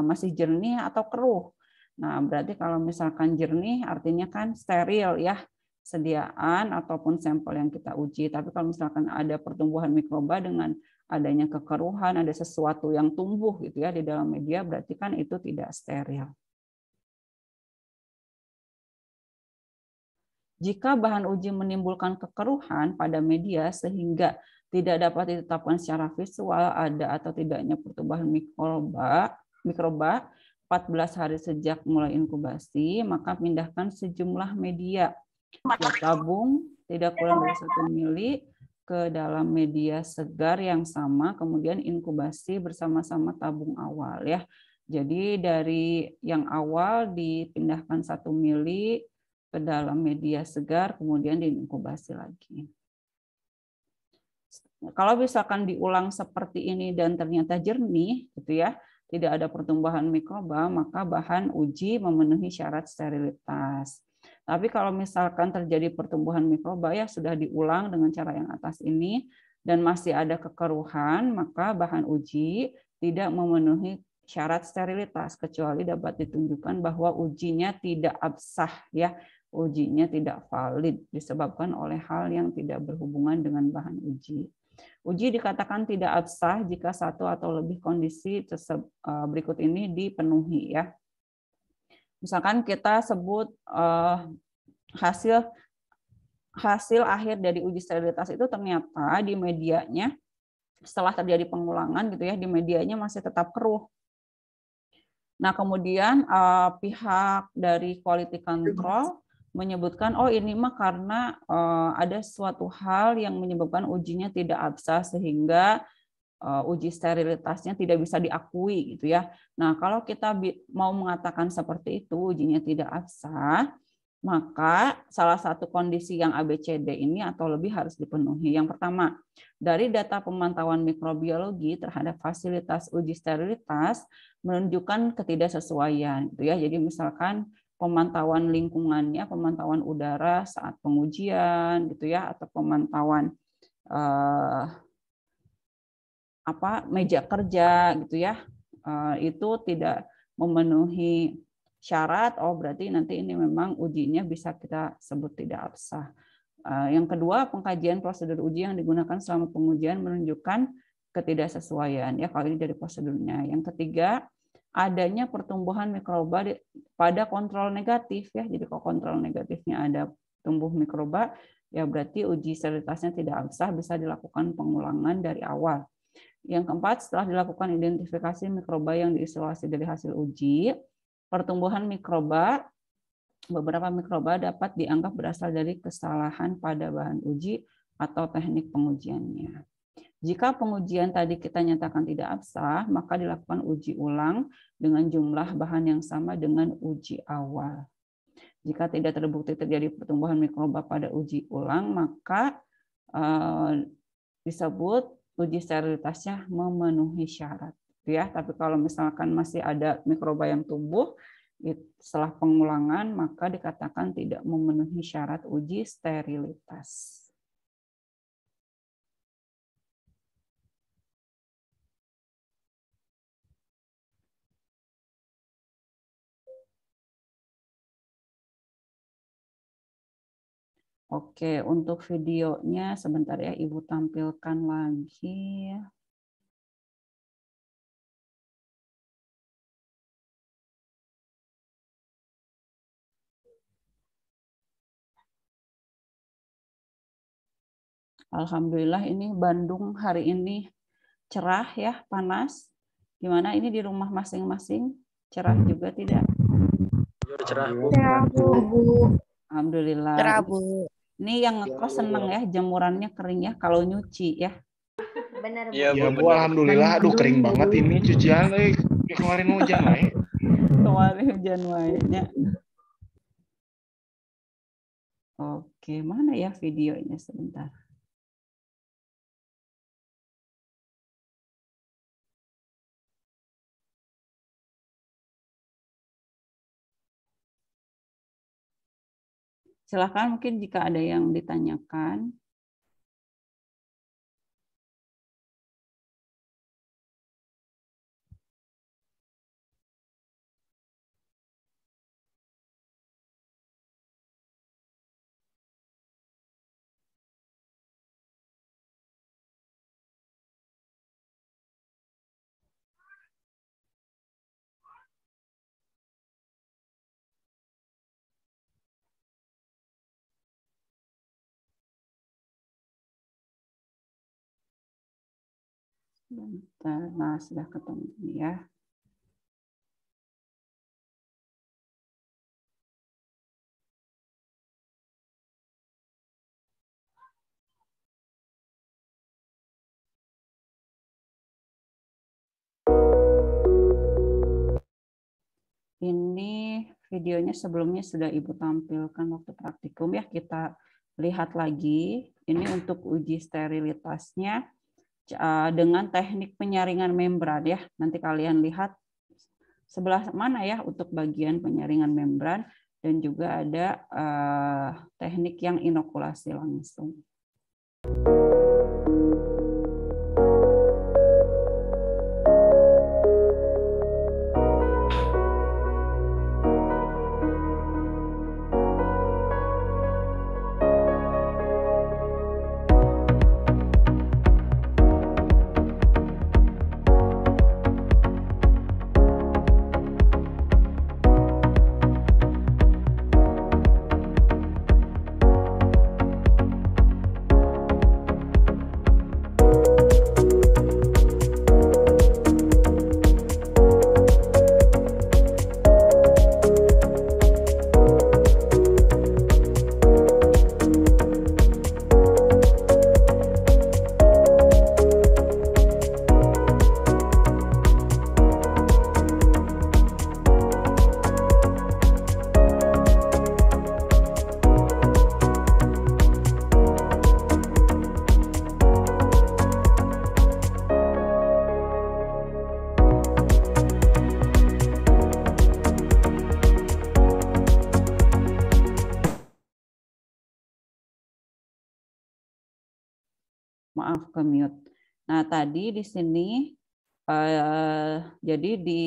masih jernih atau keruh. Nah, berarti kalau misalkan jernih artinya kan steril ya, sediaan ataupun sampel yang kita uji. Tapi kalau misalkan ada pertumbuhan mikroba dengan adanya kekeruhan, ada sesuatu yang tumbuh gitu ya di dalam media, berarti kan itu tidak steril. Jika bahan uji menimbulkan kekeruhan pada media sehingga tidak dapat ditetapkan secara visual ada atau tidaknya pertumbuhan mikroba 14 hari sejak mulai inkubasi, maka pindahkan sejumlah media tabung tidak kurang dari 1 mili ke dalam media segar yang sama, kemudian inkubasi bersama-sama tabung awal ya. Jadi dari yang awal dipindahkan 1 mili ke dalam media segar, kemudian diinkubasi lagi. Kalau misalkan diulang seperti ini dan ternyata jernih, gitu ya, tidak ada pertumbuhan mikroba, maka bahan uji memenuhi syarat sterilitas. Tapi kalau misalkan terjadi pertumbuhan mikroba ya sudah diulang dengan cara yang atas ini dan masih ada kekeruhan, maka bahan uji tidak memenuhi syarat sterilitas kecuali dapat ditunjukkan bahwa ujinya tidak absah ya. Ujinya tidak valid disebabkan oleh hal yang tidak berhubungan dengan bahan uji. Uji dikatakan tidak absah jika satu atau lebih kondisi berikut ini dipenuhi ya. Misalkan kita sebut hasil akhir dari uji sterilitas itu ternyata di medianya setelah terjadi pengulangan gitu ya, di medianya masih tetap keruh. Nah, kemudian pihak dari quality control menyebutkan, oh ini mah karena ada suatu hal yang menyebabkan ujinya tidak absah sehingga uji sterilitasnya tidak bisa diakui gitu ya. Nah, kalau kita mau mengatakan seperti itu, ujinya tidak absah, maka salah satu kondisi yang ABCD ini atau lebih harus dipenuhi. Yang pertama, dari data pemantauan mikrobiologi terhadap fasilitas uji sterilitas menunjukkan ketidaksesuaian gitu ya. Jadi misalkan pemantauan lingkungannya, pemantauan udara saat pengujian gitu ya, atau pemantauan meja kerja gitu ya, itu tidak memenuhi syarat, oh berarti nanti ini memang ujinya bisa kita sebut tidak absah. Yang kedua, pengkajian prosedur uji yang digunakan selama pengujian menunjukkan ketidaksesuaian ya, kalau ini dari prosedurnya. Yang ketiga, adanya pertumbuhan mikroba pada kontrol negatif ya. Jadi kalau kontrol negatifnya ada tumbuh mikroba, ya berarti uji sterilitasnya tidak absah, bisa dilakukan pengulangan dari awal. Yang keempat, setelah dilakukan identifikasi mikroba yang diisolasi dari hasil uji, pertumbuhan mikroba, beberapa mikroba dapat dianggap berasal dari kesalahan pada bahan uji atau teknik pengujiannya. Jika pengujian tadi kita nyatakan tidak absah, maka dilakukan uji ulang dengan jumlah bahan yang sama dengan uji awal. Jika tidak terbukti terjadi pertumbuhan mikroba pada uji ulang, maka disebut uji sterilitasnya memenuhi syarat. Ya, tapi kalau misalkan masih ada mikroba yang tumbuh setelah pengulangan, maka dikatakan tidak memenuhi syarat uji sterilitas. Oke, untuk videonya sebentar ya, Ibu tampilkan lagi. Alhamdulillah ini Bandung hari ini cerah ya, panas. Gimana ini di rumah masing-masing? Cerah juga tidak? Cerah, Bu. Alhamdulillah. Cerah, Bu. Ini yang ngekos seneng ya, jemurannya kering ya kalau nyuci ya. Benar, Bu. Iya, Bu, alhamdulillah. Aduh, kering banget ini cucian. Kemarin hujan, Kemarin hujan wae-nya. Oke, mana ya videonya sebentar. Silakan mungkin jika ada yang ditanyakan. Bentar, nah sudah ketemu ya. Ini videonya sebelumnya sudah Ibu tampilkan waktu praktikum ya. Kita lihat lagi. Ini untuk uji sterilitasnya dengan teknik penyaringan membran ya. Nanti kalian lihat sebelah mana ya untuk bagian penyaringan membran, dan juga ada teknik yang inokulasi langsung. Maaf, ke mute. Nah, tadi di sini jadi di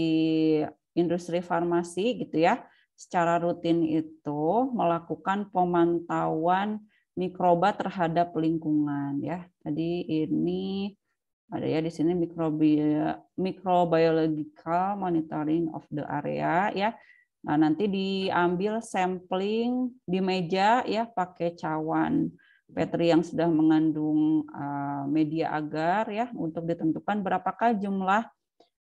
industri farmasi gitu ya, secara rutin itu melakukan pemantauan mikroba terhadap lingkungan ya. Tadi ini ada ya di sini microbiological monitoring of the area ya. Nah, nanti diambil sampling di meja ya pakai cawan Petri yang sudah mengandung media agar ya untuk ditentukan berapakah jumlah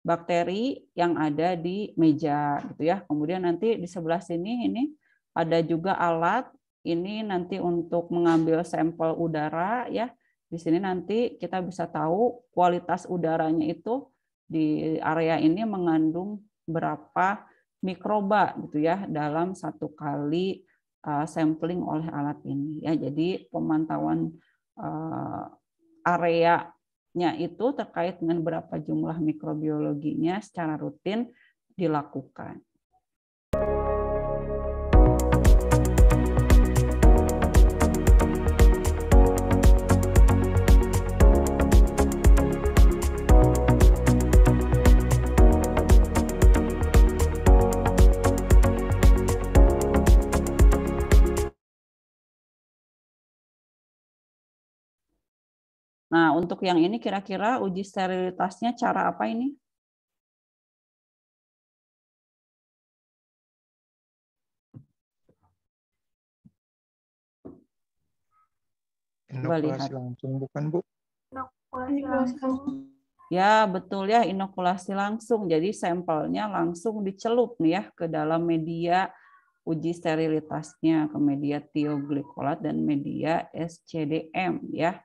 bakteri yang ada di meja gitu ya. Kemudian nanti di sebelah sini ini ada juga alat ini nanti untuk mengambil sampel udara ya. Di sini nanti kita bisa tahu kualitas udaranya itu di area ini mengandung berapa mikroba gitu ya dalam satu kali sampling oleh alat ini ya. Jadi pemantauan areanya itu terkait dengan berapa jumlah mikrobiologinya secara rutin dilakukan. Nah, untuk yang ini kira-kira uji sterilitasnya cara apa ini? Inokulasi langsung bukan, Bu? Inokulasi langsung. Ya, betul ya, inokulasi langsung. Jadi sampelnya langsung dicelup nih ya ke dalam media uji sterilitasnya, ke media tioglikolat dan media SCDM ya.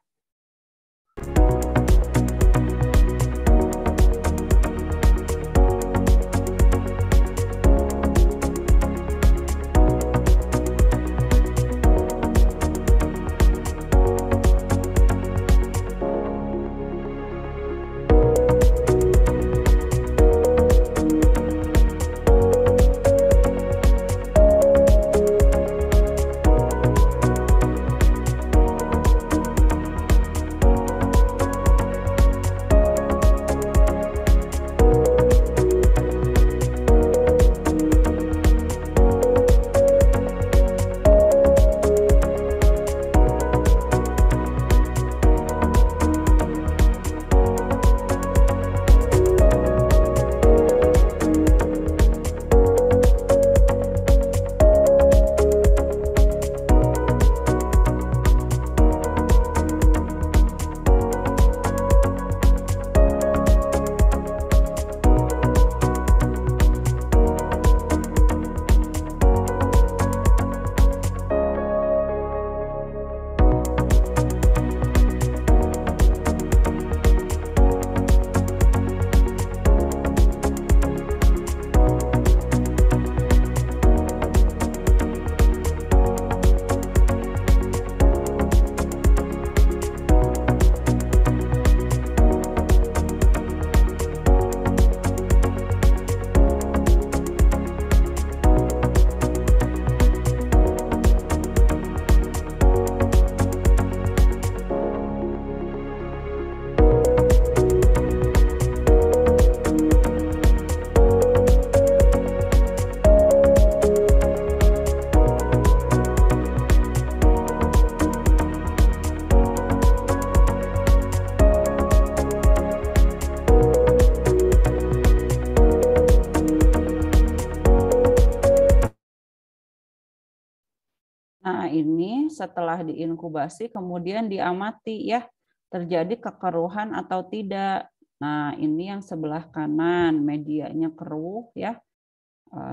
Nah, ini setelah diinkubasi kemudian diamati ya, terjadi kekeruhan atau tidak. Nah, ini yang sebelah kanan, medianya keruh ya.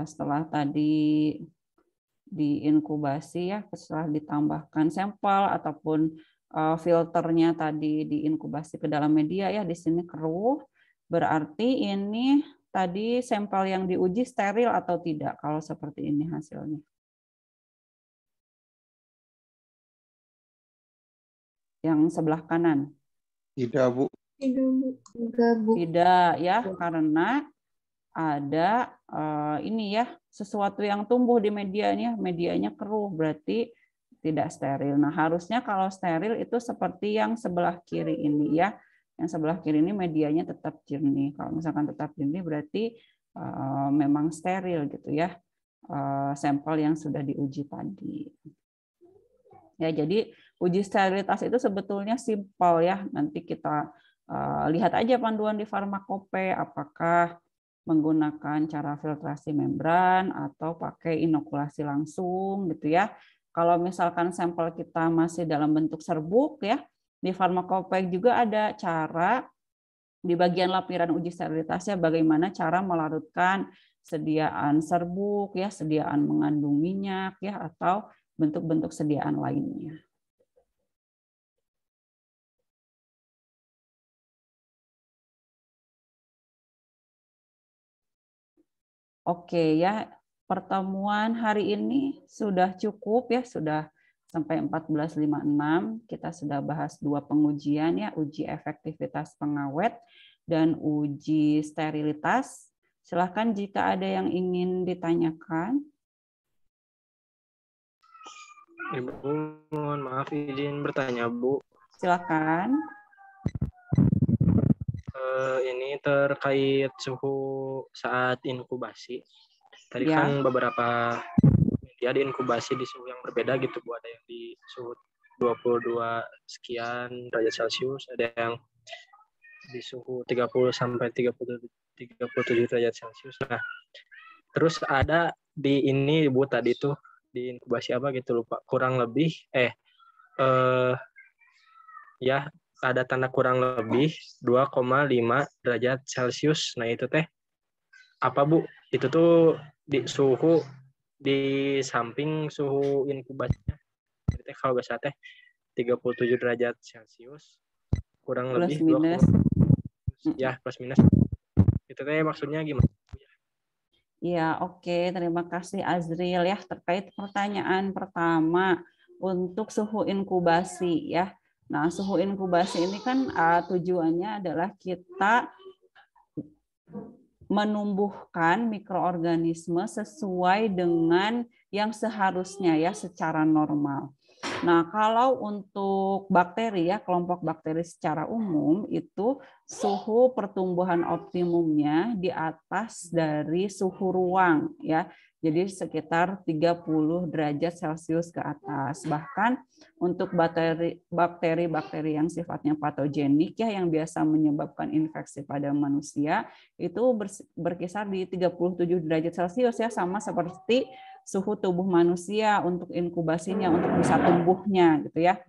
Setelah tadi diinkubasi ya, setelah ditambahkan sampel ataupun filternya tadi diinkubasi ke dalam media ya, di sini keruh, berarti ini tadi sampel yang diuji steril atau tidak kalau seperti ini hasilnya. Yang sebelah kanan. Tidak, Bu. Tidak ya, karena ada ini ya, sesuatu yang tumbuh di medianya, medianya keruh, berarti tidak steril. Nah, harusnya kalau steril itu seperti yang sebelah kiri ini ya. Yang sebelah kiri ini medianya tetap jernih. Kalau misalkan tetap jernih berarti memang steril gitu ya. Sampel yang sudah diuji tadi. Ya, jadi uji sterilitas itu sebetulnya simpel ya. Nanti kita lihat aja panduan di Farmakope, apakah menggunakan cara filtrasi membran atau pakai inokulasi langsung gitu ya. Kalau misalkan sampel kita masih dalam bentuk serbuk ya, di Farmakope juga ada cara di bagian lampiran uji sterilitasnya bagaimana cara melarutkan sediaan serbuk ya, sediaan mengandung minyak ya, atau bentuk-bentuk sediaan lainnya. Oke ya, pertemuan hari ini sudah cukup ya, sudah sampai 14.56. Kita sudah bahas 2 pengujian ya, uji efektivitas pengawet dan uji sterilitas. Silakan jika ada yang ingin ditanyakan. Ibu, mohon maaf izin bertanya, Bu. Silakan. Ini terkait suhu saat inkubasi. Tadi ya. kan beberapa media diinkubasi di suhu yang berbeda gitu, Bu. Ada yang di suhu 22 sekian derajat Celcius, ada yang di suhu 30 sampai 37 derajat Celcius. Nah, terus ada di ini, Bu, tadi tuh di inkubasi apa gitu lupa, kurang lebih ya ada tanda kurang lebih 2,5 derajat Celcius. Nah, itu teh apa, Bu? Itu tuh di suhu di samping suhu inkubasinya. Jadi teh kalau biasa teh 37 derajat Celcius kurang plus lebih minus. Ya, plus minus. Itu teh maksudnya gimana? Ya, oke. Terima kasih Azril ya, terkait pertanyaan pertama untuk suhu inkubasi ya. Nah, suhu inkubasi ini kan tujuannya adalah kita menumbuhkan mikroorganisme sesuai dengan yang seharusnya ya, secara normal. Nah, kalau untuk bakteri ya, kelompok bakteri secara umum itu suhu pertumbuhan optimumnya di atas dari suhu ruang ya. Jadi sekitar 30 derajat Celcius ke atas. Bahkan untuk bakteri-bakteri yang sifatnya patogenik ya, yang biasa menyebabkan infeksi pada manusia itu berkisar di 37 derajat Celcius ya, sama seperti suhu tubuh manusia untuk inkubasinya, untuk bisa tumbuhnya gitu ya.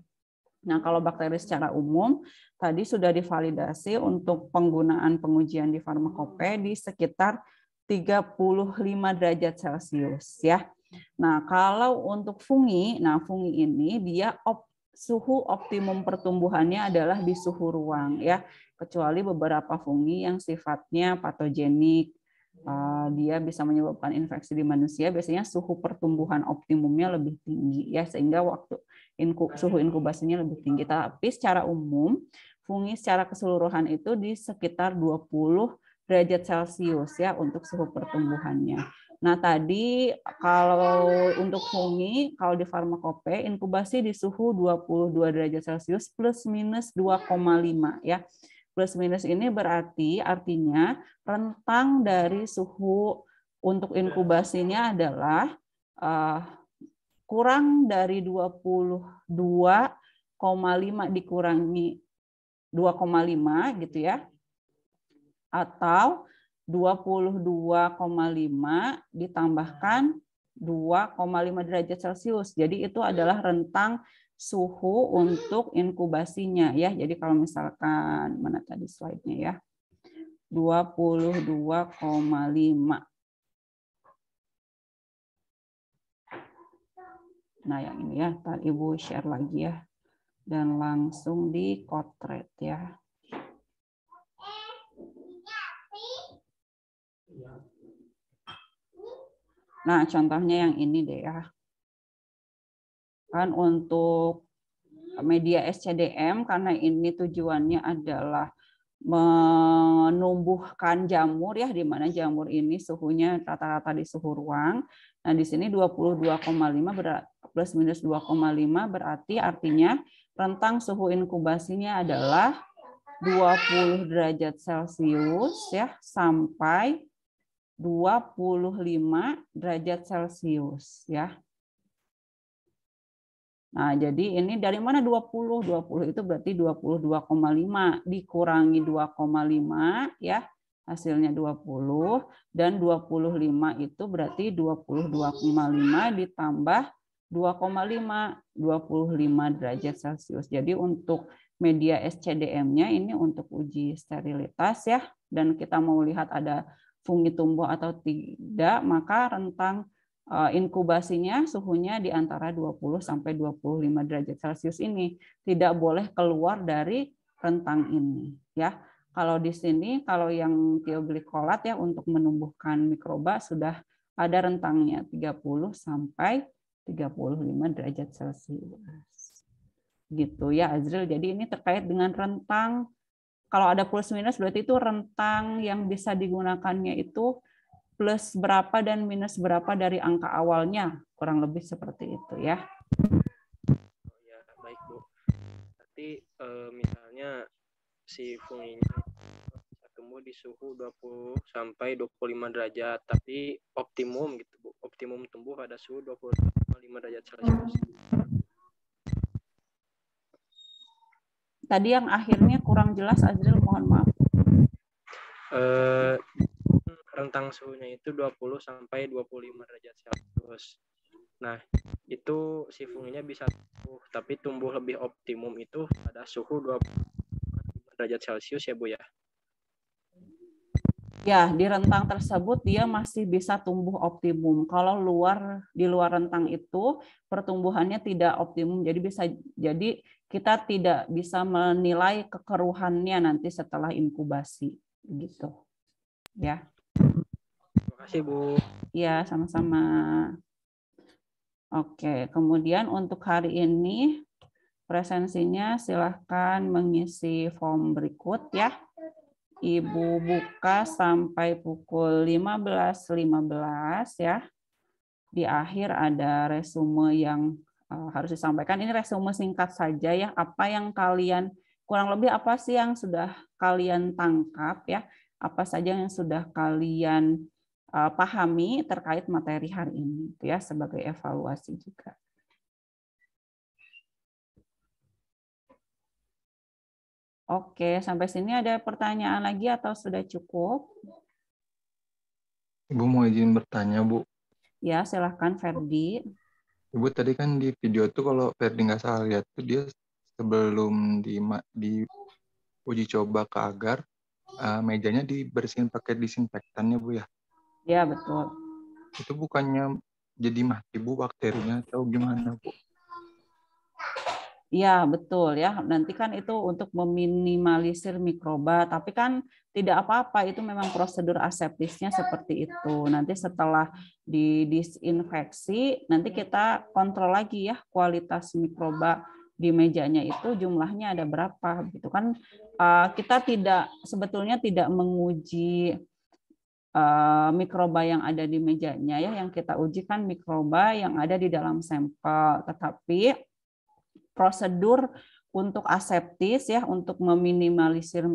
Nah, kalau bakteri secara umum tadi sudah divalidasi untuk penggunaan pengujian di Farmakope di sekitar 35 derajat Celcius ya. Nah, kalau untuk fungi, fungi ini dia suhu optimum pertumbuhannya adalah di suhu ruang ya, kecuali beberapa fungi yang sifatnya patogenik. Dia bisa menyebabkan infeksi di manusia, biasanya suhu pertumbuhan optimumnya lebih tinggi ya, sehingga waktu suhu inkubasinya lebih tinggi. Tapi secara umum fungi secara keseluruhan itu di sekitar 20 derajat Celcius ya untuk suhu pertumbuhannya. Nah, tadi kalau untuk fungi, kalau di Farmakope inkubasi di suhu 22 derajat Celcius plus minus 2,5 ya. Plus minus ini berarti artinya rentang dari suhu untuk inkubasinya adalah kurang dari 22,5 dikurangi 2,5 gitu ya, atau 22,5 ditambahkan 2,5 derajat Celcius. Jadi itu adalah rentang suhu untuk inkubasinya ya. Jadi kalau misalkan mana tadi slide-nya ya. 22,5. Nah, yang ini ya, ntar Ibu share lagi ya. Dan langsung di Kotret ya. Nah, contohnya yang ini deh ya. Kan untuk media SCDM, karena ini tujuannya adalah menumbuhkan jamur ya, di mana jamur ini suhunya rata-rata di suhu ruang. Nah, di sini 22,5 plus minus 2,5 berarti artinya rentang suhu inkubasinya adalah 20 derajat Celcius ya sampai 25 derajat Celcius ya. Nah, jadi ini dari mana 20? 20 itu berarti 22,5 dikurangi 2,5 ya. Hasilnya 20 dan 25 itu berarti 22,5 ditambah 2,5, 25 derajat Celcius. Jadi untuk media SCDM-nya ini untuk uji sterilitas ya, dan kita mau lihat ada fungi tumbuh atau tidak, maka rentang inkubasinya suhunya di antara 20 sampai 25 derajat Celcius ini. Tidak boleh keluar dari rentang ini ya. Kalau di sini kalau yang thioglikolat ya untuk menumbuhkan mikroba sudah ada rentangnya 30 sampai 35 derajat Celcius. Gitu ya Azril. Jadi ini terkait dengan rentang, kalau ada plus minus berarti itu rentang yang bisa digunakannya itu plus berapa dan minus berapa dari angka awalnya, kurang lebih seperti itu ya. Ya, baik Bu. Berarti misalnya si funginya bisa tumbuh di suhu 20 sampai 25 derajat, tapi optimum gitu Bu. Optimum tumbuh pada suhu 25 derajat Celcius. Tadi yang akhirnya kurang jelas Azril, mohon maaf. Rentang suhunya itu 20 sampai 25 derajat Celcius. Nah, itu si funginya bisa tumbuh, tapi tumbuh lebih optimum itu pada suhu 25 derajat Celcius ya Bu ya. Ya, di rentang tersebut dia masih bisa tumbuh optimum. Kalau di luar rentang itu pertumbuhannya tidak optimum. Jadi kita tidak bisa menilai kekeruhannya nanti setelah inkubasi gitu. Ya. Terima kasih Bu. Ya, sama-sama. Oke, kemudian untuk hari ini presensinya silahkan mengisi form berikut ya. Ibu buka sampai pukul 15.15 ya. Di akhir ada resume yang harus disampaikan. Ini resume singkat saja ya. Apa yang kalian, kurang lebih apa sih yang sudah kalian tangkap ya. Apa saja yang sudah kalian pahami terkait materi hari ini ya, sebagai evaluasi juga. Oke, sampai sini ada pertanyaan lagi atau sudah cukup? Ibu mau izin bertanya, Bu. Ya, silahkan Ferdi. Ibu tadi kan di video tuh kalau Ferdi nggak salah lihat tuh dia sebelum di uji coba ke agar mejanya dibersihin pakai disinfektan ya Bu ya? Ya, betul. Itu bukannya jadi mati Bu bakterinya atau gimana Bu? Iya, betul ya. Nanti kan itu untuk meminimalisir mikroba, tapi kan tidak apa-apa, itu memang prosedur aseptisnya seperti itu. Nanti setelah didisinfeksi, nanti kita kontrol lagi ya kualitas mikroba di mejanya itu jumlahnya ada berapa gitu kan. Kita sebetulnya tidak menguji mikroba yang ada di mejanya ya, yang kita uji kan mikroba yang ada di dalam sampel, tetapi prosedur untuk aseptis ya, untuk meminimalisir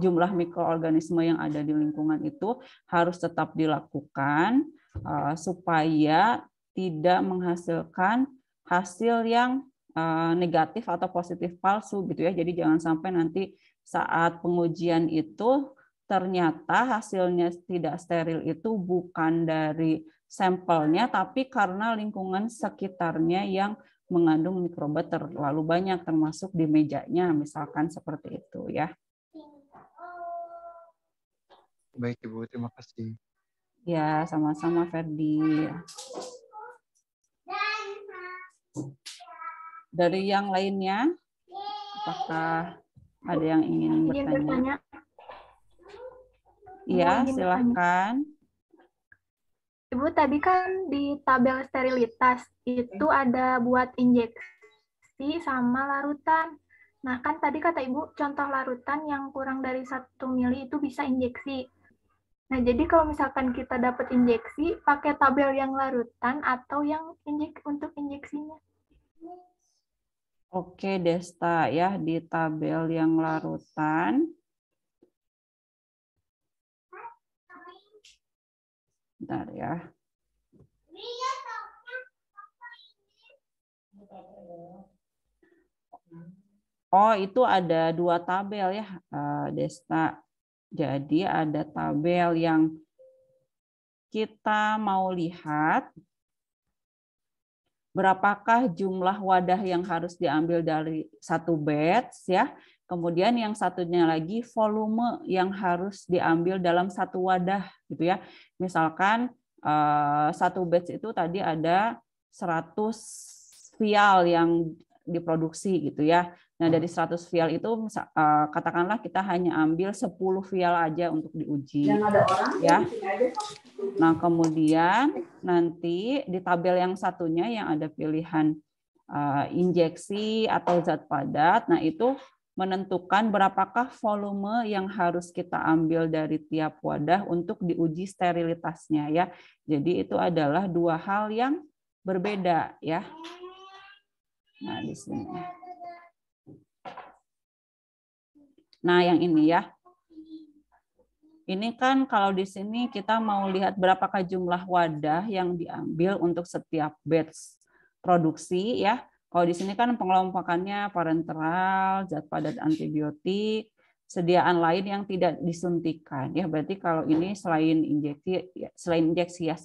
jumlah mikroorganisme yang ada di lingkungan itu harus tetap dilakukan supaya tidak menghasilkan hasil yang negatif atau positif palsu gitu ya. Jadi jangan sampai nanti saat pengujian itu ternyata hasilnya tidak steril itu bukan dari sampelnya, tapi karena lingkungan sekitarnya yang mengandung mikroba terlalu banyak, termasuk di mejanya, misalkan seperti itu ya. Baik Ibu, terima kasih. Ya, sama-sama Ferdi. Dari yang lainnya, apakah ada yang ingin bertanya? Iya, silakan. Ibu, tadi kan di tabel sterilitas itu ada buat injeksi sama larutan. Nah, kan tadi kata Ibu, contoh larutan yang kurang dari 1 mili itu bisa injeksi. Nah, jadi kalau misalkan kita dapat injeksi, pakai tabel yang larutan atau yang untuk injeksinya? Oke, Desta, ya, di tabel yang larutan. Bentar ya. Oh, itu ada 2 tabel ya, Desta. Jadi ada tabel yang kita mau lihat berapakah jumlah wadah yang harus diambil dari 1 batch ya. Kemudian yang satunya lagi volume yang harus diambil dalam 1 wadah gitu ya. Misalkan 1 batch itu tadi ada 100 vial yang diproduksi gitu ya. Nah, dari 100 vial itu katakanlah kita hanya ambil 10 vial aja untuk diuji. Ya. Nah, kemudian nanti di tabel yang satunya yang ada pilihan injeksi atau zat padat, nah itu menentukan berapakah volume yang harus kita ambil dari tiap wadah untuk diuji sterilitasnya ya. Jadi itu adalah 2 hal yang berbeda ya. Nah, di sini. Nah, yang ini ya. Ini kan kalau di sini kita mau lihat berapakah jumlah wadah yang diambil untuk setiap batch produksi ya. Kalau di sini kan pengelompokannya parenteral, zat padat antibiotik, sediaan lain yang tidak disuntikan ya. Berarti kalau ini selain injeksi ya,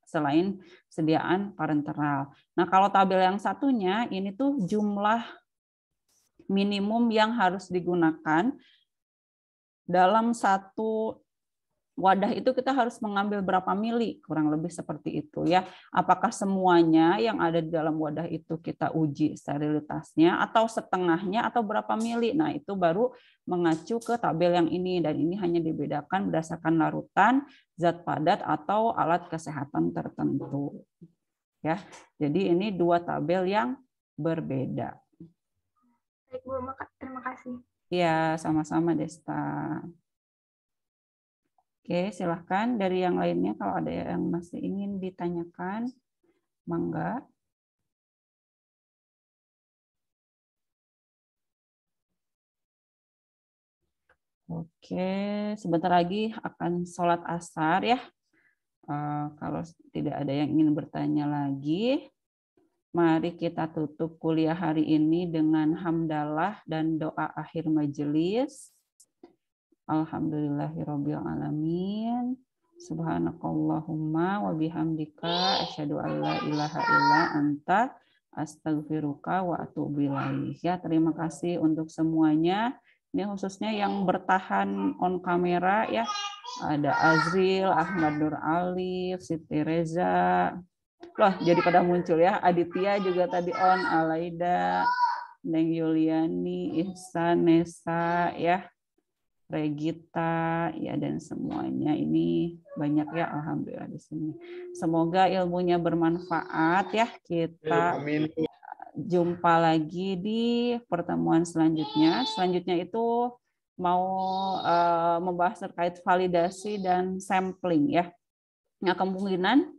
selain sediaan parenteral. Nah, kalau tabel yang satunya ini tuh jumlah minimum yang harus digunakan dalam 1 wadah itu kita harus mengambil berapa mili, kurang lebih seperti itu ya. Apakah semuanya yang ada di dalam wadah itu kita uji sterilitasnya atau setengahnya atau berapa mili. Nah, itu baru mengacu ke tabel yang ini, dan ini hanya dibedakan berdasarkan larutan, zat padat atau alat kesehatan tertentu. Ya. Jadi ini 2 tabel yang berbeda. Baik, Bu, terima kasih. Ya, sama-sama Desta. Oke, silahkan dari yang lainnya kalau ada yang masih ingin ditanyakan, mangga. Oke, sebentar lagi akan sholat asar ya. Kalau tidak ada yang ingin bertanya lagi, mari kita tutup kuliah hari ini dengan hamdalah dan doa akhir majelis. Alhamdulillahirabbil alamin. Subhanakallahumma wa bihamdika asyhadu an la ilaha illa anta astaghfiruka wa atubu ilaik. Ya, terima kasih untuk semuanya. Ini khususnya yang bertahan on kamera ya. Ada Azril, Ahmad Nur Alif, Siti Reza. Loh, jadi pada muncul ya. Aditya juga tadi on, Alaida, Neng Yuliani, Ihsan, Nesa ya. Regita ya, dan semuanya ini banyak ya, alhamdulillah di sini. Semoga ilmunya bermanfaat ya. Kita jumpa lagi di pertemuan selanjutnya. Selanjutnya itu mau membahas terkait validasi dan sampling ya. Nah, kemungkinan